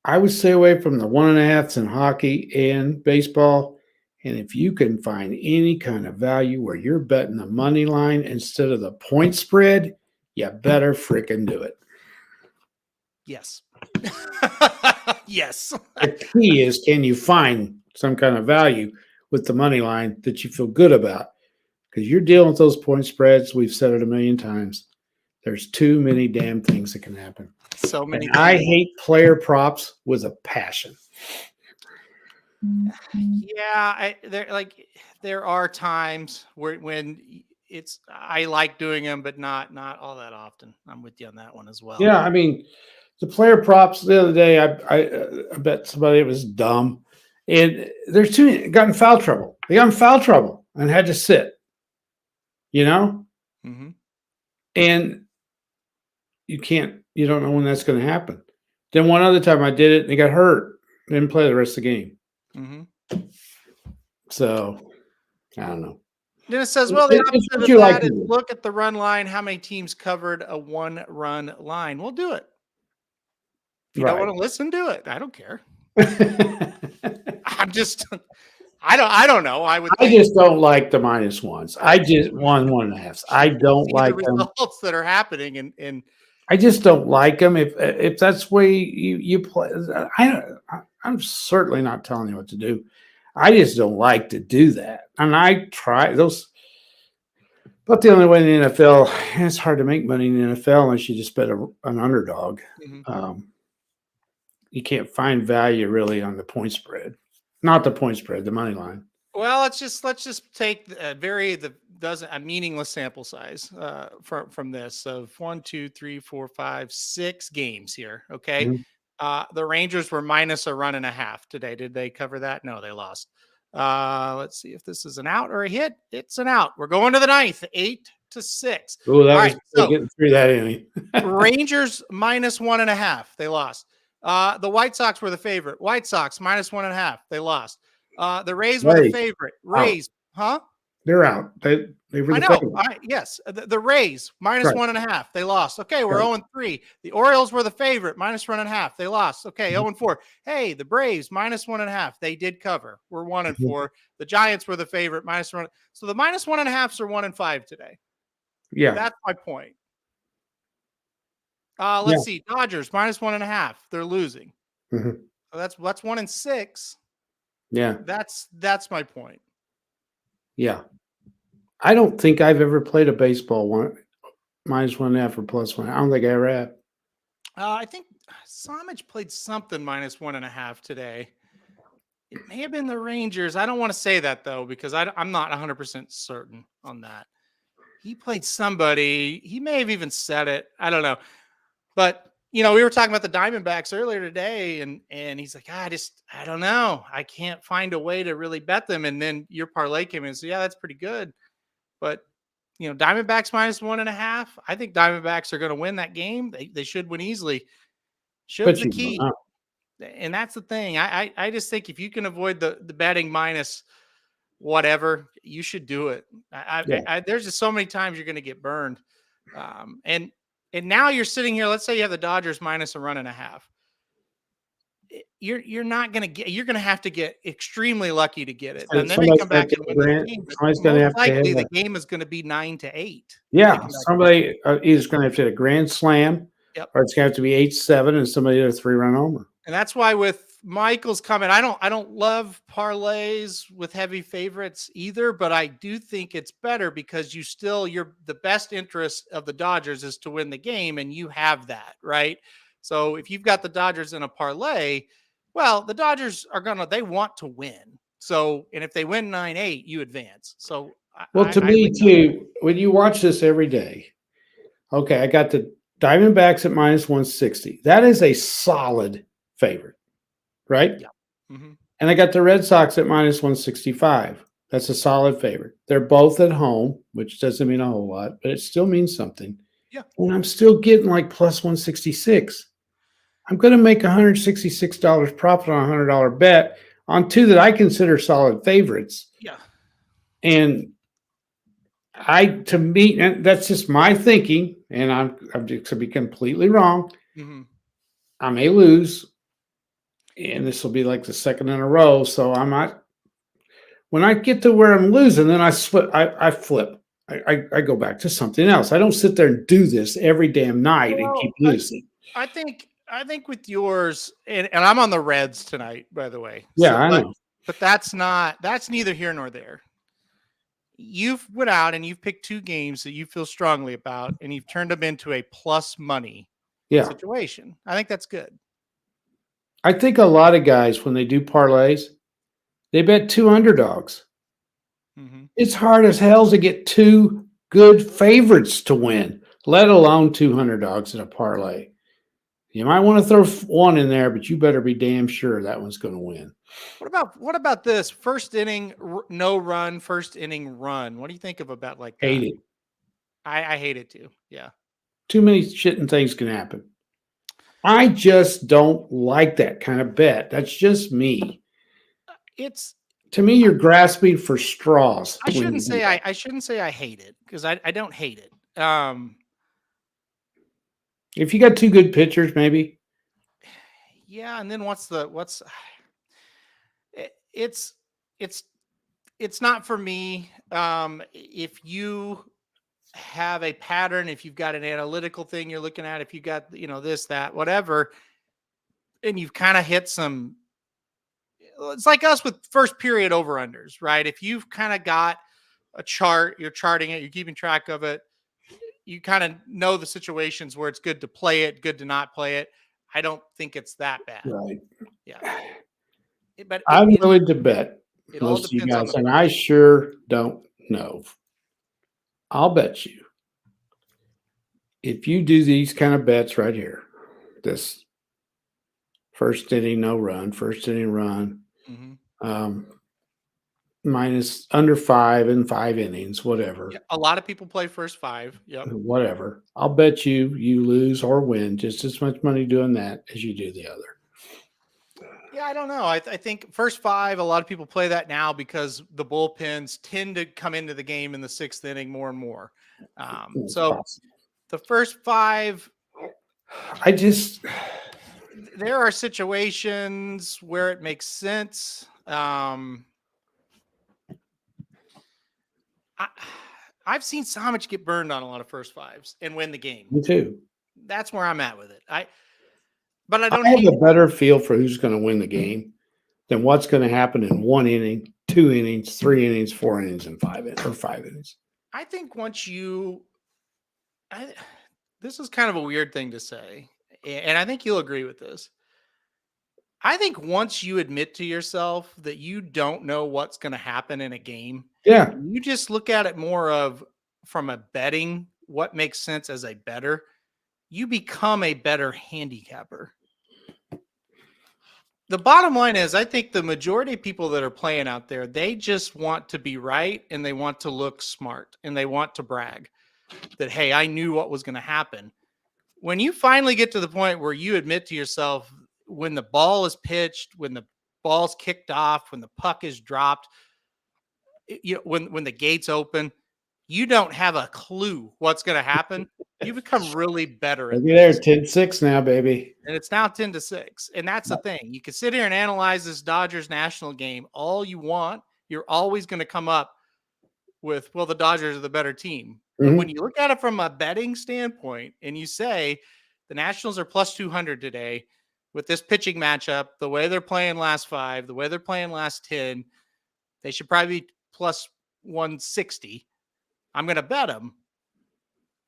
I would stay away from the 1.5s in hockey and baseball. And if you can find any kind of value where you're betting the money line instead of the point spread, you better freaking do it. Yes. Yes. The key is, can you find some kind of value with the money line that you feel good about? Because you're dealing with those point spreads. We've said it a million times. There's too many damn things that can happen. So many. I hate player props with a passion. Yeah, there are times when I like doing them, but not all that often. I'm with you on that one as well. Yeah, I mean, the player props the other day, I bet somebody it was dumb, and there's got in foul trouble. They got in foul trouble and had to sit. Mm-hmm. And you don't know when that's going to happen. Then one other time I did it, and they got hurt. They didn't play the rest of the game. Mm-hmm. So, I don't know. Then it says, well, the opposite of that is look at the run line. How many teams covered a 1-run line? We'll do it. If you don't want to listen, do it. I don't care. I don't know. I just don't like the -1s. I just 1.5s. I don't like the results that are happening, and I just don't like them. If that's the way you play, I'm certainly not telling you what to do. I just don't like to do that, and I try those. But the only way in the NFL, it's hard to make money in the NFL unless you just bet an underdog. Mm-hmm. You can't find value really on the point spread. Not the point spread, the money line. Well, let's just take a meaningless sample size from this of 1, 2, 3, 4, 5, 6 games here. Okay, the Rangers were minus a 1.5 today. Did they cover that? No, they lost. Let's see if this is an out or a hit. It's an out. We're going to the 9th, 8-6. Oh, that was getting through that inning. Rangers minus 1.5. They lost. The White Sox were the favorite. White Sox minus 1.5. They lost. The Rays were the favorite. Rays, huh? They're out. They were the favorite. Yes. The Rays minus 1.5. They lost. Okay, we're 0-3. The Orioles were the favorite. Minus 1.5. They lost. Okay, 0-4. Hey, the Braves minus 1.5. They did cover. We're 1-4. The Giants were the favorite. Minus 1. So the minus 1.5s are 1-5 today. Yeah, that's my point. Let's see. Dodgers minus 1.5. They're losing. Mm-hmm. So that's 1-6. Yeah. That's my point. Yeah. I don't think I've ever played a baseball minus 1.5 or plus 1. I don't think I ever have. I think Somich played something minus 1.5 today. It may have been the Rangers. I don't want to say that though, because I'm not 100% certain on that. he played somebody. He may have even said it. I don't know. But, we were talking about the Diamondbacks earlier today, and he's like, I don't know. I can't find a way to really bet them. And then your parlay came in and said, yeah, that's pretty good. But, Diamondbacks -1.5. I think Diamondbacks are going to win that game. They should win easily. Should's the key. And that's the thing. I just think if you can avoid the betting minus whatever, you should do it. There's just so many times you're going to get burned. And now you're sitting here. Let's say you have the Dodgers -1.5. You're not going to get. You're going to have to get extremely lucky to get it, and then they come back and win the game. Most likely, the game is going to be 9-8. Yeah, somebody is going to have to hit a grand slam, or it's going to have to be 8-7, and somebody hit a 3-run homer. And that's why with Michael's comment, I don't love parlays with heavy favorites either, but I do think it's better because the best interest of the Dodgers is to win the game, and you have that, right? So if you've got the Dodgers in a parlay, well, the Dodgers they want to win. So, and if they win 9-8, you advance. So, to me too, when you watch this every day, okay, I got the Diamondbacks at -160. That is a solid favorite, right? Yeah. Mm-hmm. And I got the Red Sox at -165. That's a solid favorite. They're both at home, which doesn't mean a whole lot, but it still means something. Yeah. And I'm still getting like +166. I'm going to make $166 profit on a $100 bet on two that I consider solid favorites. Yeah. And to me, and that's just my thinking, and I'm just to be completely wrong. Mm-hmm. I may lose, and this will be like the second in a row. So I'm not. When I get to where I'm losing, then I flip. I go back to something else. I don't sit there and do this every damn night and keep losing. I think with yours, and I'm on the Reds tonight, by the way. Yeah, I know. But that's neither here nor there. You've went out and you've picked two games that you feel strongly about, and you've turned them into a plus money situation. I think that's good. I think a lot of guys, when they do parlays, they bet two underdogs. Mm-hmm. It's hard as hell to get two good favorites to win, let alone two underdogs in a parlay. You might want to throw one in there, but you better be damn sure that one's going to win. What about this first inning no run, first inning run? What do you think of a bet like that? Hate it. I hate it too. Yeah. Too many shitting things can happen. I just don't like that kind of bet. That's just me. To me, you're grasping for straws. I shouldn't say I hate it because I don't hate it. If you got two good pitchers, maybe. Yeah, and then it's not for me. If you have a pattern, if you've got an analytical thing you're looking at, if you got this, that, whatever, and you've kind of hit some. It's like us with first period over-unders, right? If you've kind of got a chart, you're charting it, you're keeping track of it, you kind of know the situations where it's good to play it, good to not play it. I don't think it's that bad. Right. Yeah. But I'm willing to bet it all most of you depends on guys, and I sure don't know. I'll bet you if you do these kind of bets right here, this first inning no run, first inning run, minus under 5 in 5 innings, whatever. Yeah, a lot of people play first 5. Yep. Whatever. I'll bet you lose or win just as much money doing that as you do the other. Yeah, I don't know. I think first 5, a lot of people play that now because the bullpens tend to come into the game in the 6th inning more and more. So the first 5, there are situations where it makes sense. I've seen Somich get burned on a lot of first 5s and win the game. Me too. That's where I'm at with it. I have a better feel for who's going to win the game than what's going to happen in 1 inning, 2 innings, 3 innings, 4 innings, and 5 innings. I think this is kind of a weird thing to say, and I think you'll agree with this. I think once you admit to yourself that you don't know what's going to happen in a game, you just look at it more of from a betting, what makes sense as a bettor, you become a better handicapper. The bottom line is, I think the majority of people that are playing out there, they just want to be right and they want to look smart and they want to brag that, hey, I knew what was going to happen. When you finally get to the point where you admit to yourself, when the ball is pitched, when the ball's kicked off, when the puck is dropped, when the gates open, you don't have a clue what's going to happen. You become really better at There, this. 10-6 now, baby. And it's now 10-6. And that's the thing. You can sit here and analyze this Dodgers national game all you want. You're always going to come up with, well, the Dodgers are the better team. But when you look at it from a betting standpoint and you say the Nationals are plus 200 today with this pitching matchup, the way they're playing last 5, the way they're playing last 10, they should probably be plus 160. I'm going to bet them.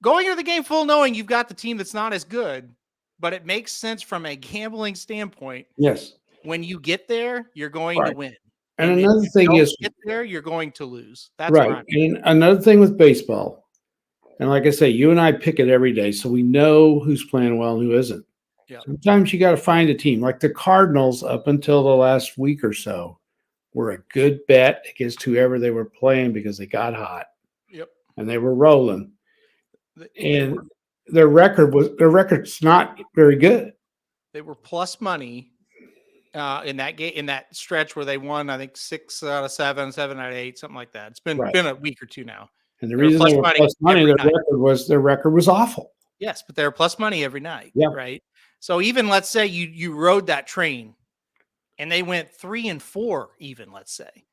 Going into the game full knowing you've got the team that's not as good, but it makes sense from a gambling standpoint. Yes. When you get there, you're going to win. And another thing is, get there, you're going to lose. That's right. And another thing with baseball, and like I say, you and I pick it every day, so we know who's playing well and who isn't. Yeah. Sometimes you got to find a team. Like the Cardinals, up until the last week or so, were a good bet against whoever they were playing because they got hot. Yep. And they were rolling. And their record's not very good. They were plus money in that game, in that stretch where they won, I think 6 out of 7, 7 out of 8, something like that. It's been a week or two now. And the reason they were plus money, their record was awful. Yes, but they're plus money every night, yeah. Right? So even let's say you rode that train and they went 3-4 even, let's say.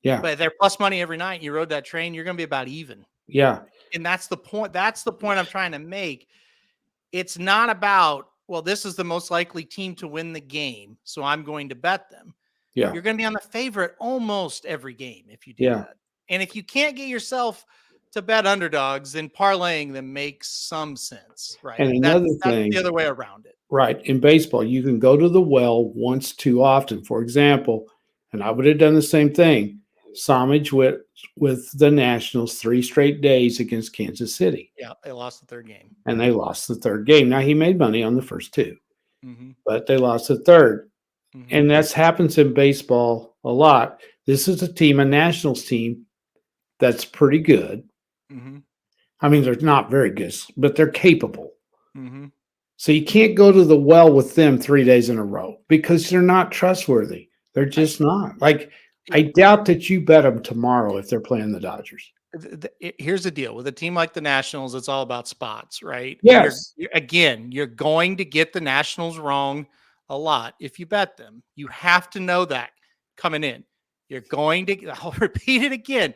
Yeah. But they're plus money every night. You rode that train, you're going to be about even. Yeah. And that's the point. That's the point I'm trying to make. It's not about, well, this is the most likely team to win the game, so I'm going to bet them. Yeah. You're going to be on the favorite almost every game if you do that. And if you can't get yourself to bet underdogs, then parlaying them makes some sense, right? And another thing, that's the other way around it. Right. In baseball, you can go to the well once too often. For example, and I would have done the same thing. Somich with the Nationals 3 straight days against Kansas City. Yeah, they lost the third game. And they lost the third game. Now, he made money on the first 2, but they lost the third. And that happens in baseball a lot. This is a Nationals team that's pretty good. I mean, they're not very good, but they're capable. So you can't go to the well with them 3 days in a row because they're not trustworthy. They're just not. Like, I doubt that you bet them tomorrow if they're playing the Dodgers. Here's the deal. With a team like the Nationals, it's all about spots, right? Yes. You're going to get the Nationals wrong a lot if you bet them. You have to know that coming in. You're going to, I'll repeat it again.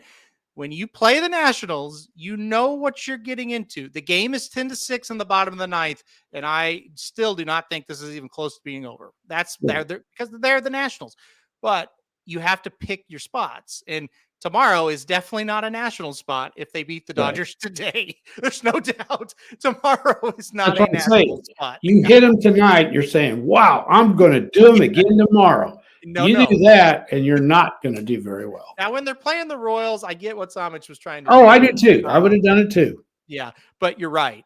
When you play the Nationals, you know what you're getting into. The game is 10-6 in the bottom of the 9th, and I still do not think this is even close to being over. That's because they're the Nationals. But you have to pick your spots. And tomorrow is definitely not a national spot if they beat the Dodgers today. There's no doubt. Tomorrow is not a national spot. You hit them tonight, you're saying, wow, I'm going to do them again tomorrow. You do that, and you're not going to do very well. Now, when they're playing the Royals, I get what Somich was trying to do. Oh, I did too. I would have done it too. Yeah, but you're right.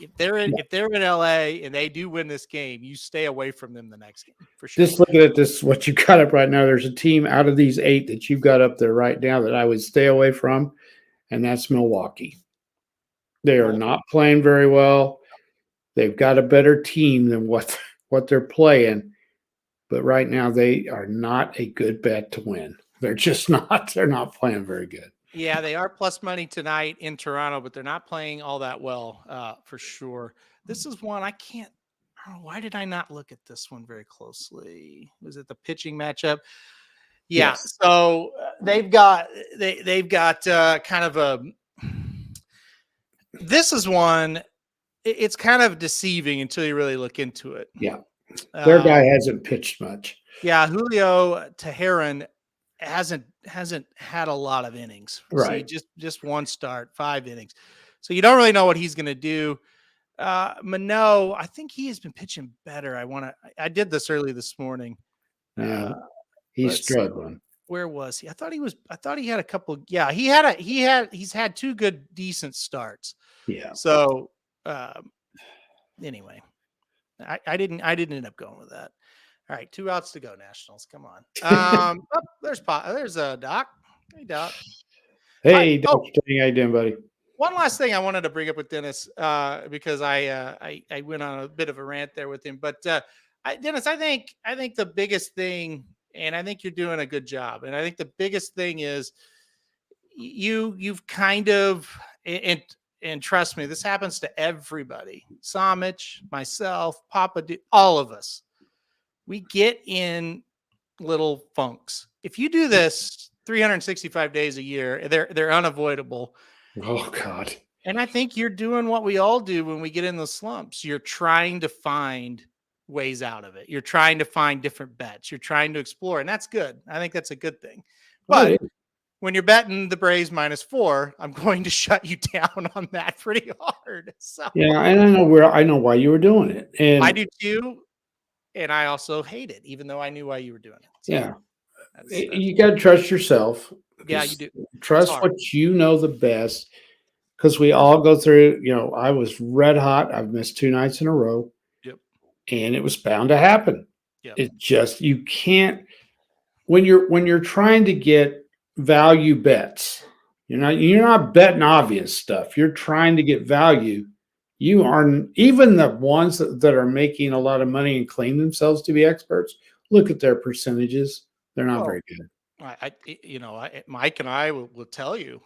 If they're in LA and they do win this game, you stay away from them the next game for sure. Just looking at this, what you got up right now, there's a team out of these 8 that you've got up there right now that I would stay away from, and that's Milwaukee. They are not playing very well. They've got a better team than what they're playing, but right now they are not a good bet to win. They're just not. They're not playing very good. Yeah, they are plus money tonight in Toronto, but they're not playing all that well for sure. This is one I can't. Oh, why did I not look at this one very closely? Was it the pitching matchup? Yeah. Yes. So they've got kind of a. This is one. It's kind of deceiving until you really look into it. Yeah, their guy hasn't pitched much. Yeah, Julio Teheran hasn't had a lot of innings. Right. So just one start, 5 innings. So you don't really know what he's going to do. Mano, I think he has been pitching better. I did this early this morning. Yeah, he's struggling. where was he? I thought he had a couple. Yeah, he's had two good, decent starts. Yeah. So, anyway, I didn't end up going with that. All right, 2 outs to go, Nationals. Come on. There's Doc. Hey, Doc. Hey, Dr. Ting, how you doing, buddy? One last thing I wanted to bring up with Dennis, because I went on a bit of a rant there with him. But Dennis, I think the biggest thing, and I think you're doing a good job, and I think the biggest thing is you've kind of, and trust me, this happens to everybody. Somich, myself, Papa, all of us. We get in little funks. If you do this 365 days a year, they're unavoidable. Oh, God. And I think you're doing what we all do when we get in the slumps. You're trying to find ways out of it. You're trying to find different bets. You're trying to explore, and that's good. I think that's a good thing. But when you're betting the Braves -4, I'm going to shut you down on that pretty hard. So yeah, and I know why you were doing it, and I do too. And I also hate it, even though I knew why you were doing it. So yeah, you got to trust yourself. Yeah, you do. Trust what you know the best, because we all go through. I was red hot. I've missed 2 nights in a row. Yep. And it was bound to happen. Yep. It just, you can't, when you're trying to get value bets, you're not betting obvious stuff. You're trying to get value. You aren't, even the ones that are making a lot of money and claim themselves to be experts, look at their percentages. They're not very good. Mike and I will tell you,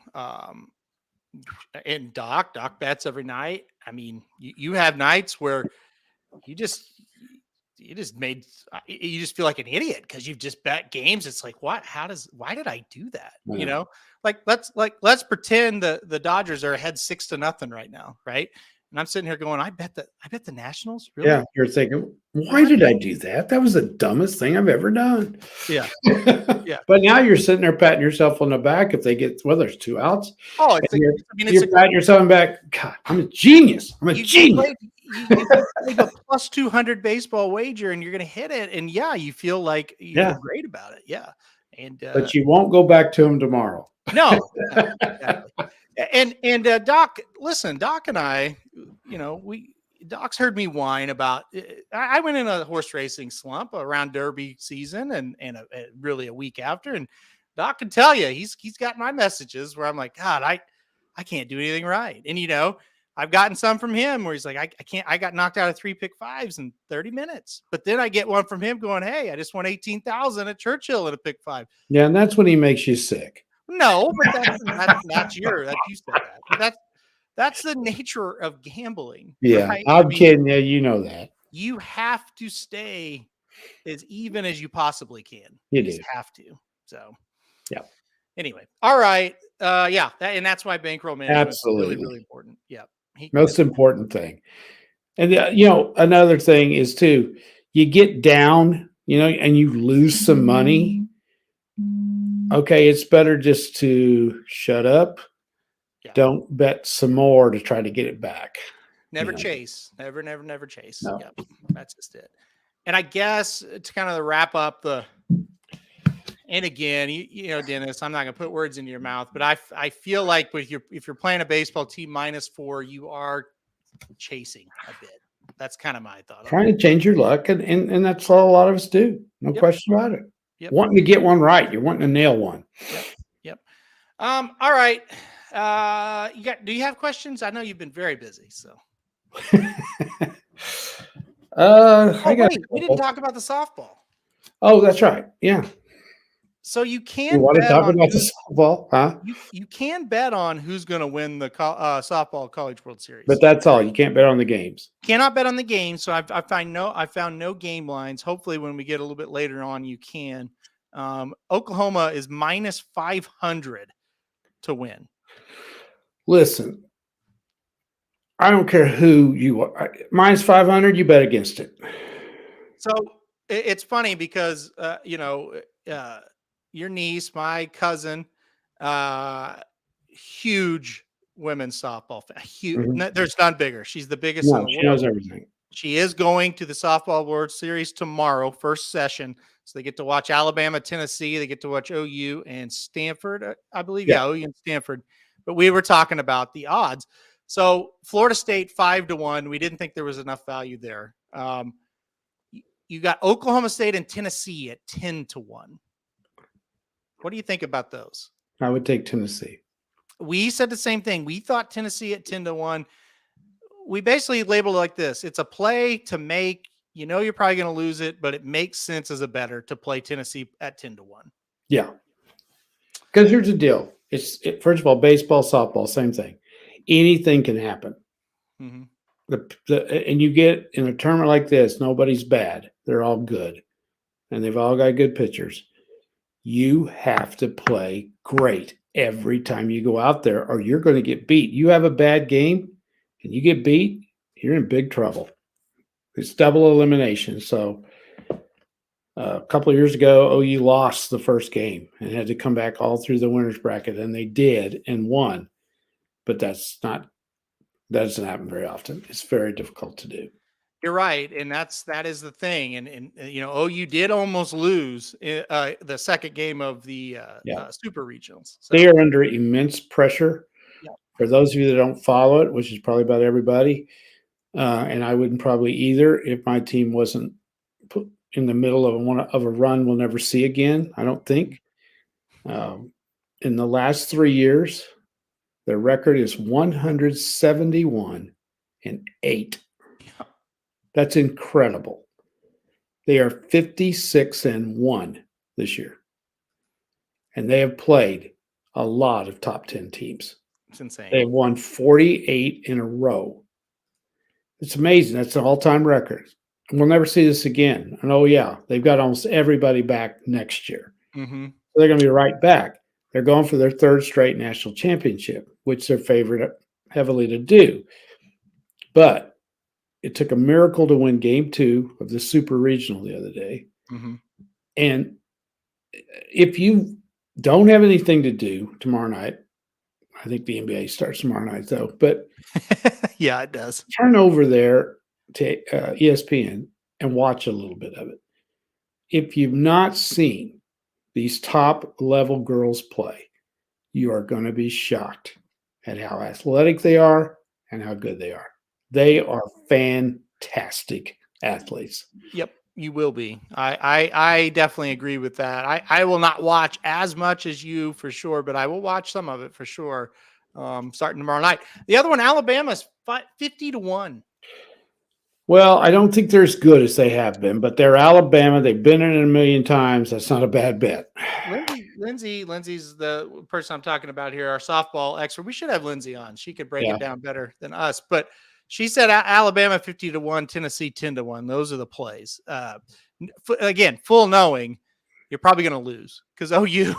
and Doc bets every night. I mean, you have nights where you just feel like an idiot because you've just bet games. It's like, why did I do that? Yeah. Let's pretend the Dodgers are ahead 6-0 right now, right? And I'm sitting here going, I bet the Nationals. Really? Yeah, you're thinking, why did I do that? That was the dumbest thing I've ever done. Yeah, yeah. But now you're sitting there patting yourself on the back if they get, there's 2 outs. Oh, you're patting yourself on the back. God, I'm a genius. I'm a genius. You played a +200 baseball wager, and you're going to hit it, and you feel like you feel great about it. Yeah, and but you won't go back to them tomorrow. No. Exactly. And Doc, listen, Doc and I, Doc's heard me whine about. I went in a horse racing slump around Derby season, and really a week after. And Doc can tell you, he's got my messages where I'm like, God, I can't do anything right. And I've gotten some from him where he's like, I can't. I got knocked out of 3 pick fives in 30 minutes. But then I get one from him going, hey, I just won 18,000 at Churchill in a pick 5. Yeah, and that's when he makes you sick. No, but that's you said that. That's the nature of gambling. Yeah, right? I'm kidding you. You know that. You have to stay as even as you possibly can. You just do. have to. So, yeah. Anyway, all right. And that's why bankroll management is really, really important. Yeah. Most important thing. And another thing is too, you get down, and you lose some money. Okay, it's better just to shut up. Yeah. Don't bet some more to try to get it back. Never chase. Never chase. No. Yep. That's just it. And I guess to kind of wrap up and again, Dennis, I'm not going to put words into your mouth, but I feel like if you're playing a baseball team -4, you are chasing a bit. That's kind of my thought. Trying to change your luck, and that's all a lot of us do. No question about it. Yep. Wanting to get one right. You're wanting to nail one. Yep. All right. Do you have questions? I know you've been very busy, so. We didn't talk about the softball. Oh, that's right. Yeah. So you can want to talk about the softball, huh? You can bet on who's going to win the softball College World Series, but that's all. You can't bet on the games. Cannot bet on the games. So I found no game lines. Hopefully, when we get a little bit later on, you can. Oklahoma is -500 to win. Listen, I don't care who you are. -500, you bet against it. So it's funny because your niece, my cousin, huge women's softball fan. Huge. Mm-hmm. There's none bigger. She's the biggest in the world. She knows everything. She is going to the softball World Series tomorrow, first session. So they get to watch Alabama, Tennessee. They get to watch OU and Stanford, I believe. Yeah. Yeah, OU and Stanford. But we were talking about the odds. So Florida State 5-1. We didn't think there was enough value there. You got Oklahoma State and Tennessee at 10-1. What do you think about those? I would take Tennessee. We said the same thing. We thought Tennessee at 10-1. We basically labeled it like this. It's a play to make. You know you're probably going to lose it, but it makes sense as a better to play Tennessee at 10-1. Yeah. Because here's the deal. First of all, baseball, softball, same thing. Anything can happen. Mm-hmm. And you get in a tournament like this, nobody's bad. They're all good. And they've all got good pitchers. You have to play great every time you go out there, or you're going to get beat. You have a bad game and you get beat, you're in big trouble. It's double elimination. So a couple of years ago, OU lost the first game and had to come back all through the winner's bracket, and they did and won. But that doesn't happen very often. It's very difficult to do. You're right, and that is the thing. And OU did almost lose the second game of the Super Regionals. So. They are under immense pressure. Yeah. For those of you that don't follow it, which is probably about everybody, and I wouldn't probably either if my team wasn't put in the middle of a run we'll never see again, I don't think. In the last 3 years, their record is 171-8. That's incredible. They are 56-1 this year. And they have played a lot of top 10 teams. It's insane. They have won 48 in a row. It's amazing. That's an all-time record. We'll never see this again. And they've got almost everybody back next year. Mm-hmm. So they're going to be right back. They're going for their third straight national championship, which they're favored heavily to do. But it took a miracle to win game 2 of the Super Regional the other day. Mm-hmm. And if you don't have anything to do tomorrow night, I think the NBA starts tomorrow night, though. But yeah, it does. Turn over there to ESPN and watch a little bit of it. If you've not seen these top-level girls play, you are going to be shocked at how athletic they are and how good they are. They are fantastic athletes. Yep, you will be. I definitely agree with that. I will not watch as much as you for sure, but I will watch some of it for sure starting tomorrow night. The other one, Alabama's 50-1. Well, I don't think they're as good as they have been, but they're Alabama. They've been in it a million times. That's not a bad bet. Lindsay's the person I'm talking about here, our softball expert. We should have Lindsay on. She could break it down better than us. But she said Alabama 50-1, Tennessee 10-1. Those are the plays. Again, full knowing you're probably going to lose because OU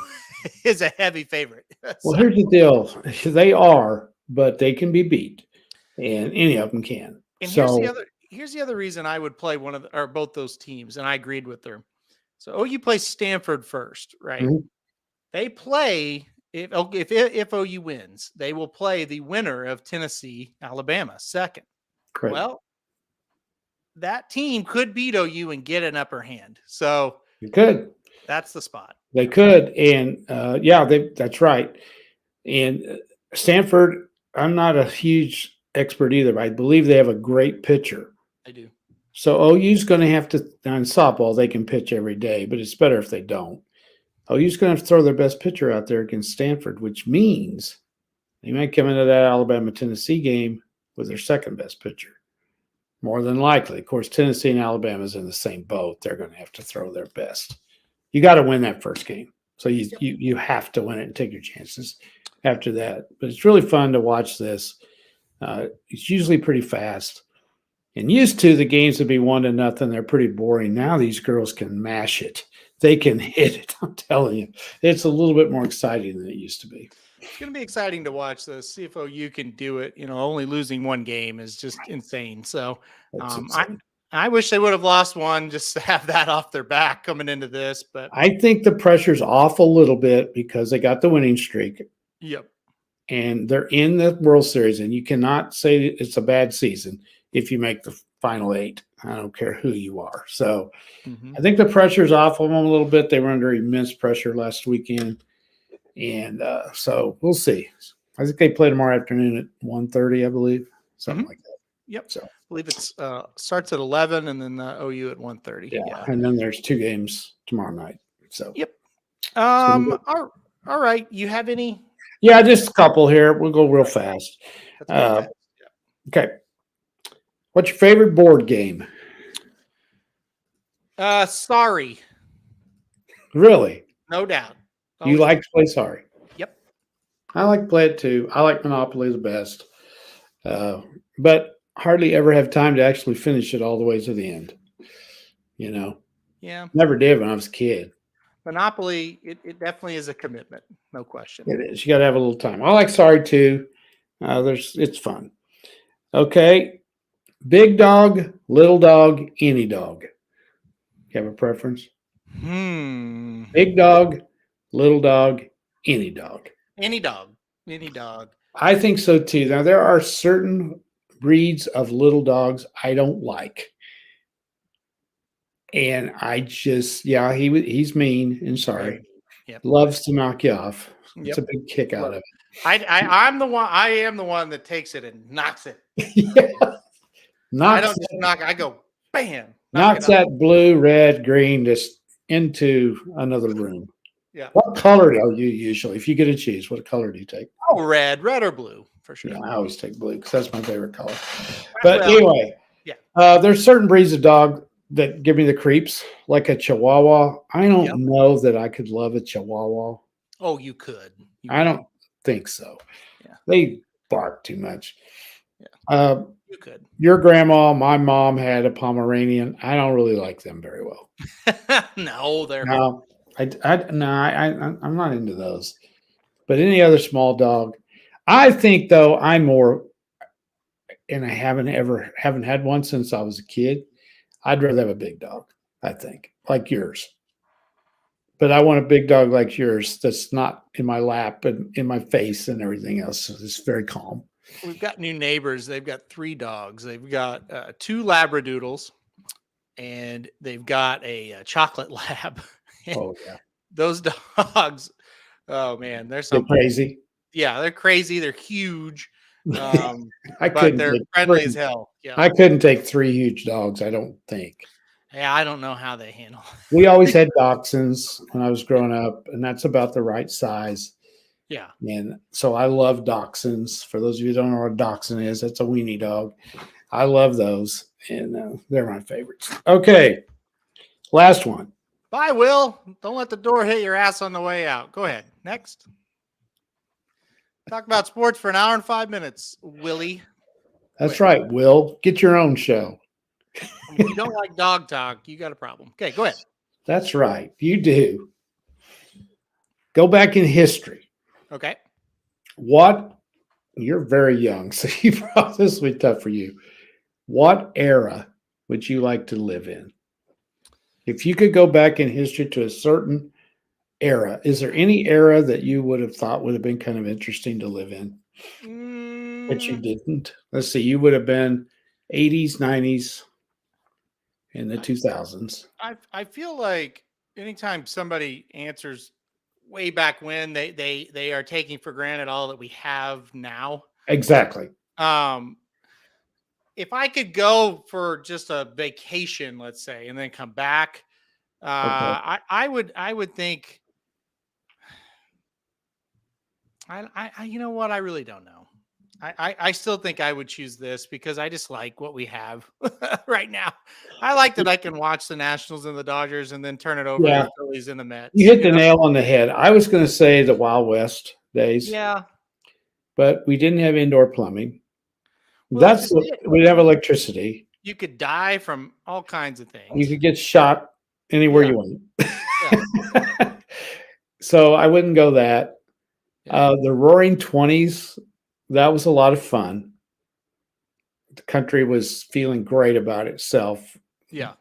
is a heavy favorite. Well, here's the deal. They are, but they can be beat, and any of them can. And here's the other reason I would play one of or both those teams, and I agreed with her. So OU plays Stanford first, right? Mm-hmm. They play if OU wins, they will play the winner of Tennessee, Alabama second. Correct. Well, that team could beat OU and get an upper hand. So you could. That's the spot. They could, and that's right. And Stanford, I'm not a huge expert either, but I believe they have a great pitcher. They do. So OU's going to have to, on softball, they can pitch every day, but it's better if they don't. OU's going to have to throw their best pitcher out there against Stanford, which means they might come into that Alabama-Tennessee game with their second best pitcher. More than likely. Of course, Tennessee and Alabama's in the same boat. They're going to have to throw their best. You got to win that first game. So you have to win it and take your chances after that. But it's really fun to watch this. It's usually pretty fast. And used to, the games would be 1-0. They're pretty boring. Now these girls can mash it. They can hit it. I'm telling you. It's a little bit more exciting than it used to be. It's going to be exciting to watch this. See if OU can do it. Only losing one game is just insane. So I wish they would have lost one just to have that off their back coming into this. But I think the pressure's off a little bit because they got the winning streak. Yep. And they're in the World Series, and you cannot say it's a bad season. if you make the final 8. I don't care who you are. So Mhm. I think the pressure's off of them a little bit. They were under immense pressure last weekend. And so we'll see. I think they play tomorrow afternoon at 1:30, I believe, something like that. Yep. So I believe it's starts at 11 and then OU at 1:30. yeah, and then there's 2 games tomorrow night. So Yep. So All right. You have any? yeah, just a couple here. We'll go real fast. That's pretty fast. Okay. What's your favorite board game? Sorry. Really? No doubt. You Always- like to play Sorry? Yep. I like to play it too. I like Monopoly the best. But hardly ever have time to actually finish it all the way to the end. You know, Yeah. never did when I was a kid. Monopoly, it definitely is a commitment. No question. It is. You got to have a little time. I like Sorry too. It's fun. Okay. Big dog, little dog, any dog. You have a preference? Big dog, little dog, any dog. Any dog. Any dog. I think so too. Now there are certain breeds of little dogs I don't like. And I just, he's mean and sorry. Right. Yep. Loves to knock you off. Yep. It's a big kick out of it. I am the one that takes it and knocks it. Yeah. I don't just knock it. I go bam. Knocks that blue, red, green just into another room. Yeah. What color are you usually? If you get to choose, what color do you take? Oh, red or blue for sure. Yeah, I always take blue because that's my favorite color. But Well, anyway, yeah. There's certain breeds of dog that give me the creeps, like a Chihuahua. I don't Yep. know that I could love a Chihuahua. Oh, you could. I don't think so. Yeah. They bark too much. Yeah. You could. Your grandma, my mom had a Pomeranian. I don't really like them very well. No, they're No, I'm not into those. But any other small dog, I think though I'm more, and I haven't had one since I was a kid. I'd rather have a big dog. I think like yours. But I want a big dog like yours that's not in my lap and in my face and everything else. So it's very calm. We've got new neighbors. They've got 3 dogs. They've got 2 Labradoodles, and they've got a chocolate lab. Oh yeah, Those dogs. Oh man, they're they're crazy. Yeah, they're crazy. They're huge. I But couldn't. they're take friendly three- as hell. Yeah. I couldn't take 3 huge dogs. I don't think. Yeah, I don't know how they handle. We always had dachshunds when I was growing up, and that's about the right size. Yeah. And so I love dachshunds. For those of you who don't know what a dachshund is, that's a weenie dog. I love those, and they're my favorites. Okay, last one. Bye, Will. Don't let the door hit your ass on the way out. Go ahead. Next. Talk about sports for an hour and 5 minutes, Willie. That's right, Will. Get your own show. If you don't like dog talk, you got a problem. Okay, go ahead. That's right. You do. Go back in history. Okay. You're very young, so this will be tough for you. What era would you like to live in? If you could go back in history to a certain era, is there any era that you would have thought would have been kind of interesting to live in, but you didn't? Let's see, you would have been 80s, 90s, and the 2000s. I feel like anytime somebody answers way back when, they are taking for granted all that we have now. Exactly. If I could go for just a vacation, let's say, and then come back, I would think. You know what? I really don't know. I still think I would choose this because I just like what we have right now. I like that I can watch the Nationals and the Dodgers and then turn it over to the Phillies and the Mets. You hit the nail on the head. I was going to say the Wild West days. Yeah. But we didn't have indoor plumbing. Well, We'd have electricity. You could die from all kinds of things. You could get shot anywhere you went. Yeah. So I wouldn't go that. Yeah. The Roaring 20s, that was a lot of fun. The country was feeling great about itself. Yeah.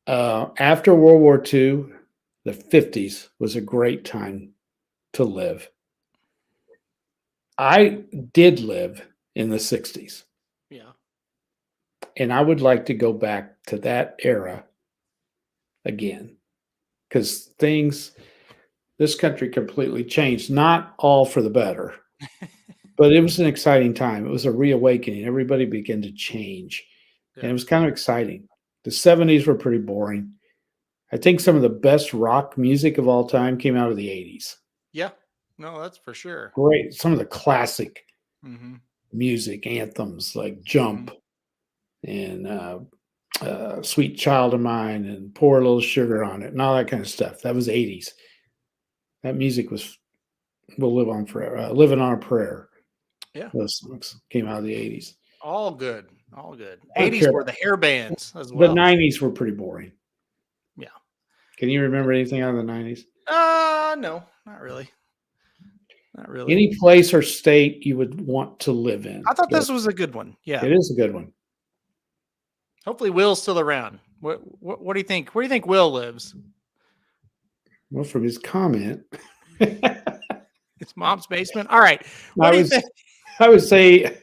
After World War II, the 50s was a great time to live. I did live in the 60s. Yeah. And I would like to go back to that era again because this country completely changed, not all for the better, but it was an exciting time. It was a reawakening. Everybody began to change, and it was kind of exciting. The 70s were pretty boring. I think some of the best rock music of all time came out of the 80s. Yeah. No, that's for sure. Great. Some of the classic Mm-hmm. music anthems like Jump and Sweet Child of Mine and Pour a Little Sugar on It and all that kind of stuff. That was 80s. That music will live on forever. Living on a Prayer. Yeah. Those songs came out of the 80s. All good. All good. I don't 80s care. were the hair bands as well. The 90s were pretty boring. Yeah. Can you remember anything out of the 90s? No, not really. Not really. Any place or state you would want to live in? I thought this was a good one. Yeah. It is a good one. Hopefully Will's still around. What do you think? Where do you think Will lives? Well, from his comment, It's mom's basement. All right. What do you think? I would say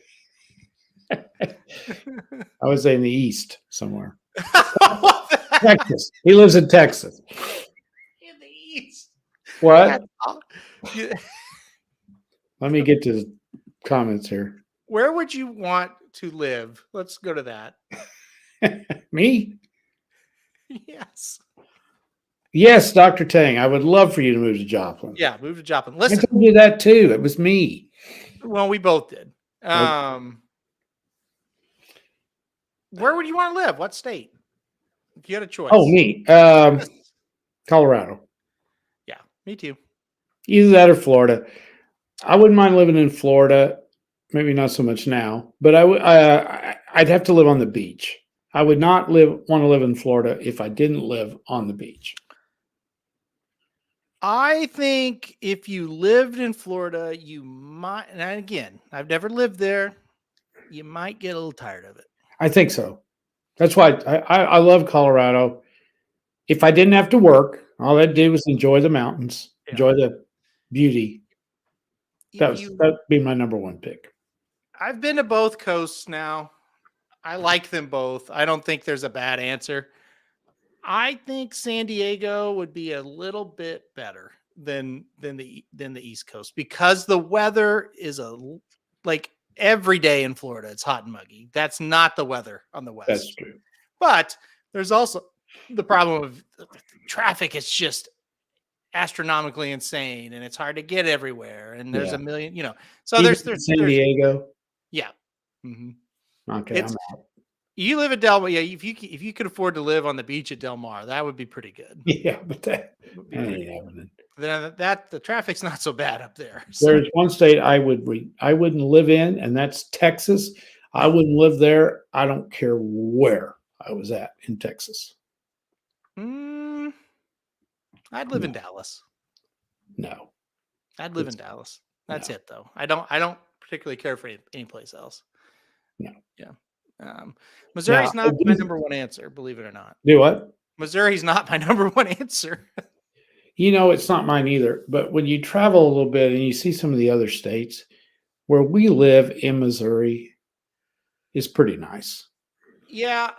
in the east somewhere. Texas. He lives in Texas. In the east. What? Let me get to the comments here. Where would you want to live? Let's go to that. Me? Yes. Yes, Dr. Tang. I would love for you to move to Joplin. Yeah, move to Joplin. I Listen, told you that too. It was me. well, we both did. Where would you want to live? What state? If you had a choice. Oh, me. Colorado. Yeah, me too. Either that or Florida. I wouldn't mind living in Florida. Maybe not so much now, but I'd have to live on the beach. I would not want to live in Florida if I didn't live on the beach. I think if you lived in Florida, you might, and again, I've never lived there, you might get a little tired of it. I think so. That's why I love Colorado. If I didn't have to work, all I did was enjoy the mountains, enjoy the beauty. That'd be my number one pick. I've been to both coasts now. I like them both. I don't think there's a bad answer. I think San Diego would be a little bit better than the East Coast because the weather is like every day in Florida. It's hot and muggy. That's not the weather on the West. That's true. But there's also the problem of traffic. It's just astronomically insane, and it's hard to get everywhere. And there's a million, So Even there's San Diego. Yeah. Mm-hmm. Okay, I'm out. You live at Del Mar. Yeah, if you could afford to live on the beach at Del Mar, that would be pretty good. Yeah, but that ain't happening. Then the traffic's not so bad up there. So. There's one state I wouldn't live in, and that's Texas. I wouldn't live there. I don't care where I was at in Texas. I'd live in Dallas. No, I'd live in Dallas. That's it, though. I don't particularly care for any place else. No. Yeah. Missouri's not my number one answer, believe it or not. Do what? Missouri's not my number one answer. It's not mine either. But when you travel a little bit and you see some of the other states, where we live in Missouri is pretty nice. Yeah.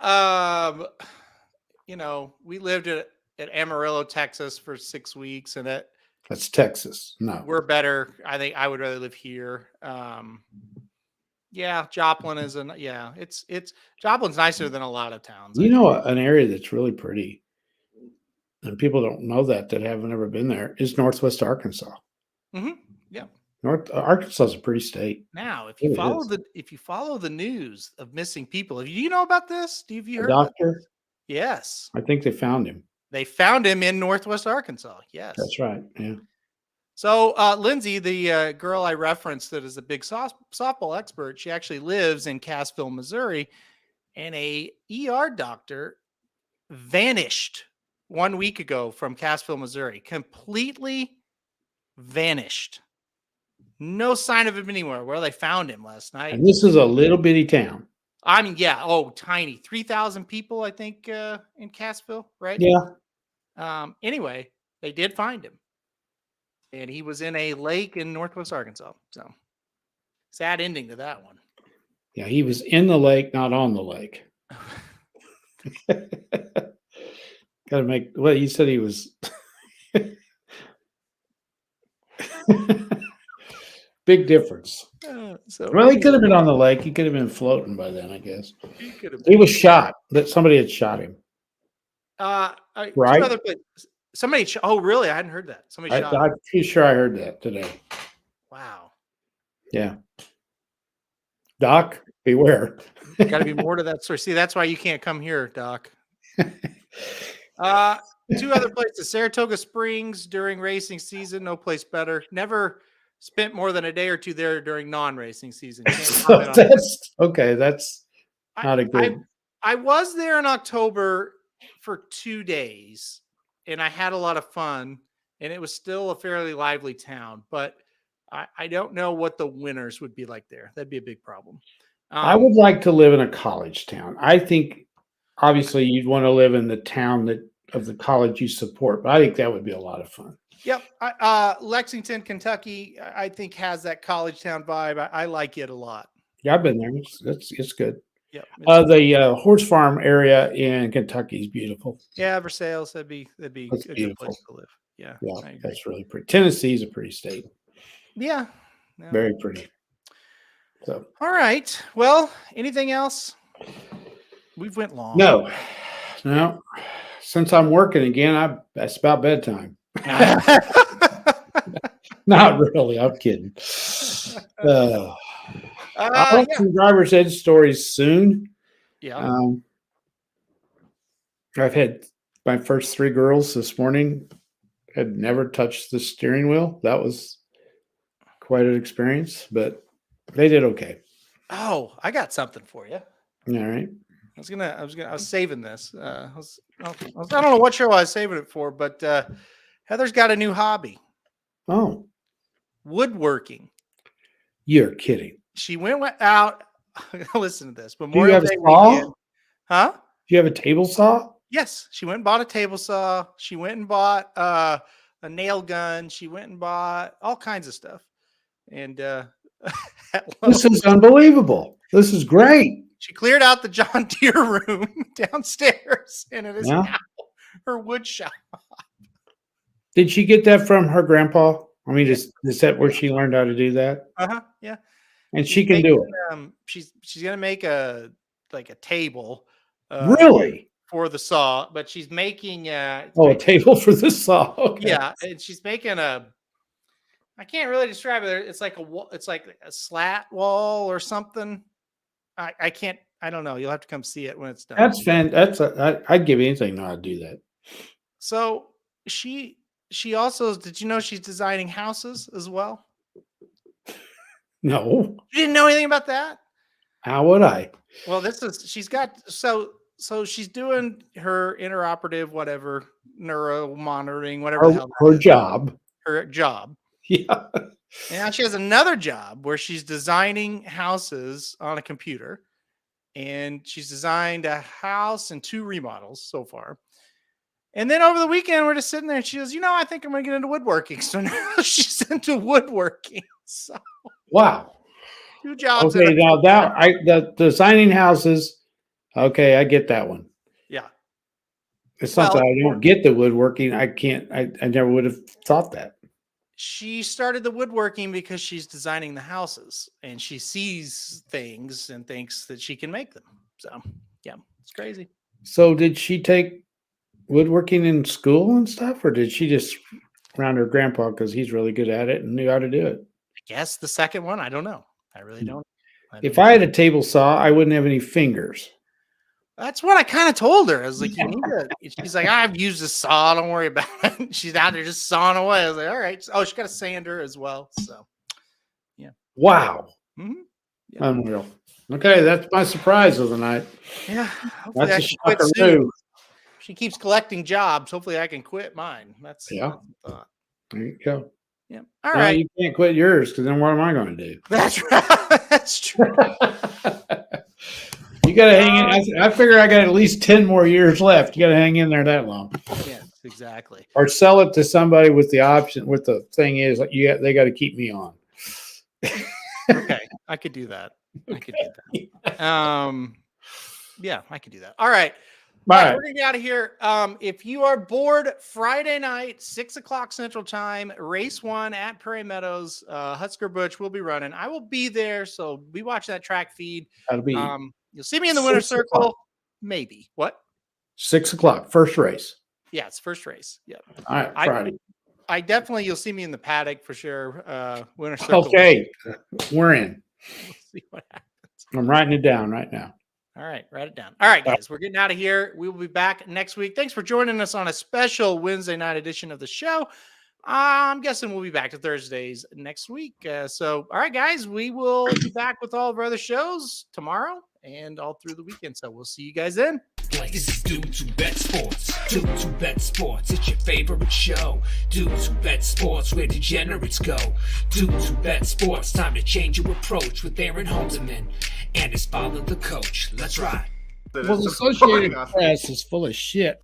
We lived at Amarillo, Texas for 6 weeks, and that's Texas. No, we're better. I think I would rather live here. Yeah, Joplin is it's Joplin's nicer than a lot of towns. An area that's really pretty, and people don't know that haven't ever been there, is Northwest Arkansas. Mm-hmm. Yeah, Arkansas is a pretty state. Now, if you follow the news of missing people, do you know about this? Have you heard? Doctor? Yes, I think they found him. They found him in Northwest Arkansas. Yes, that's right. Yeah. So, Lindsay, the girl I referenced that is a big softball expert, she actually lives in Cassville, Missouri, and a ER doctor vanished 1 week ago from Cassville, Missouri. Completely vanished. No sign of him anywhere. Where they found him last night. And this is a little bitty town. I mean, yeah. Oh, tiny. 3,000 people, I think, in Cassville, right? Yeah. Anyway, they did find him. And he was in a lake in Northwest Arkansas. So sad ending to that one. Yeah, he was in the lake, not on the lake. Got to make. Well, you said he was. Big difference. So Well, he could have been on the lake. He could have been floating by then, I guess. he could have. He was shot. That somebody had shot him. Two Right? other places. Somebody. Oh, really? I hadn't heard that. Somebody shot. I'm pretty sure I heard that today. Wow. Yeah. Doc, beware. Got to be more to that story. See, that's why you can't come here, Doc. Two other places: Saratoga Springs during racing season. No place better. Never spent more than a day or two there during non-racing season. So that's okay. That's not a good. I was there in October for 2 days, and I had a lot of fun, and it was still a fairly lively town. But I don't know what the winters would be like there. That'd be a big problem. I would like to live in a college town. I think, obviously, you'd want to live in the town of the college you support, but I think that would be a lot of fun. Yep. Lexington, Kentucky, I think has that college town vibe. I like it a lot. Yeah, I've been there. It's good. Yep. The horse farm area in Kentucky is beautiful. Yeah, Versailles, that'd be That's a beautiful. good place to live. Yeah. Yeah, that's really pretty. Tennessee is a pretty state. Yeah. Very pretty. So, all right. Well, anything else? We've went long. No. Since I'm working again, that's about bedtime. Not really. I'm kidding. I'll have some driver's ed stories soon. Yeah. I've had my first 3 girls this morning had never touched the steering wheel. That was quite an experience, but they did okay. Oh, I got something for you. All right. I was saving this. I don't know what show I was saving it for, but Heather's got a new hobby. Oh, woodworking. You're kidding. She went out. Listen to this. Do you Memorial have a Day saw? weekend. Huh? Do you have a table saw? Yes. She went and bought a table saw. She went and bought a nail gun. She went and bought all kinds of stuff. And this is unbelievable. This is great. She cleared out the John Deere room downstairs, and it is now her wood shop. Did she get that from her grandpa? I mean, is that where she learned how to do that? Yeah. And she can do it. She's gonna make a table. Really? For the saw, but she's making a table for the saw. Okay. Yeah, and she's making I can't really describe it. It's like a slat wall or something. I can't. I don't know. You'll have to come see it when it's done. That's I'd give anything to know how to do that. So she also, did you know she's designing houses as well? No. You didn't know anything about that? How would I? Well, so she's doing her interoperative, whatever, neuro monitoring, whatever the hell. Her job. Her job. Yeah. And now she has another job where she's designing houses on a computer. And she's designed a house and 2 remodels so far. And then over the weekend, we're just sitting there and she goes, I think I'm going to get into woodworking. So now she's into woodworking. So, wow. 2 jobs. Okay, now the designing houses. Okay, I get that one. Yeah. It's not that I don't get the woodworking. I never would have thought that. She started the woodworking because she's designing the houses and she sees things and thinks that she can make them. So, yeah, it's crazy. So did she take woodworking in school and stuff, or did she just around her grandpa because he's really good at it and knew how to do it? I guess the second one. I don't know. I really don't. If I had a table saw, I wouldn't have any fingers. That's what I kind of told her. I was like, you need to. She's like, I've used a saw. Don't worry about it. She's out there just sawing away. I was like, all right. Oh, she got a sander as well. So, yeah. Wow. Mm-hmm. Yeah. Unreal. Okay, that's my surprise of the night. Yeah. That's a shocker. She keeps collecting jobs. Hopefully, I can quit mine. That's the thought. There you go. Yeah. All right. You can't quit yours because then what am I going to do? That's right. That's true. You got to hang in. I figure I got at least 10 more years left. You got to hang in there that long. Yes, exactly. Or sell it to somebody with the option. With the thing is, they got to keep me on. Okay, I could do that. I could do that. Yeah, I can do that. All right. All right. We're gonna get out of here. If you are bored, Friday night, 6:00 Central Time, race 1 at Prairie Meadows, Husker Butch will be running. I will be there, so we watch that track feed. That'll be You'll see me in the winner's 6 circle. o'clock. Maybe. What? 6 o'clock, first race. Yeah, it's first race. Yep. All right, Friday. I definitely, you'll see me in the paddock for sure. Winner's circle. Okay, we're in. We'll see what happens. I'm writing it down right now. All right, write it down. All right, guys, we're getting out of here. We will be back next week. Thanks for joining us on a special Wednesday night edition of the show. I'm guessing we'll be back to Thursdays next week. All right, guys, we will be back with all of our other shows tomorrow and all through the weekend. So we'll see you guys then. This is Dudes Who Bet Sports. Dudes Who Bet Sports, it's your favorite show. Dudes Who Bet Sports, where degenerates go. Dudes Who Bet Sports, time to change your approach with Aaron Halterman and his father, the coach. Let's ride. Well, the Associated Press is full of shit.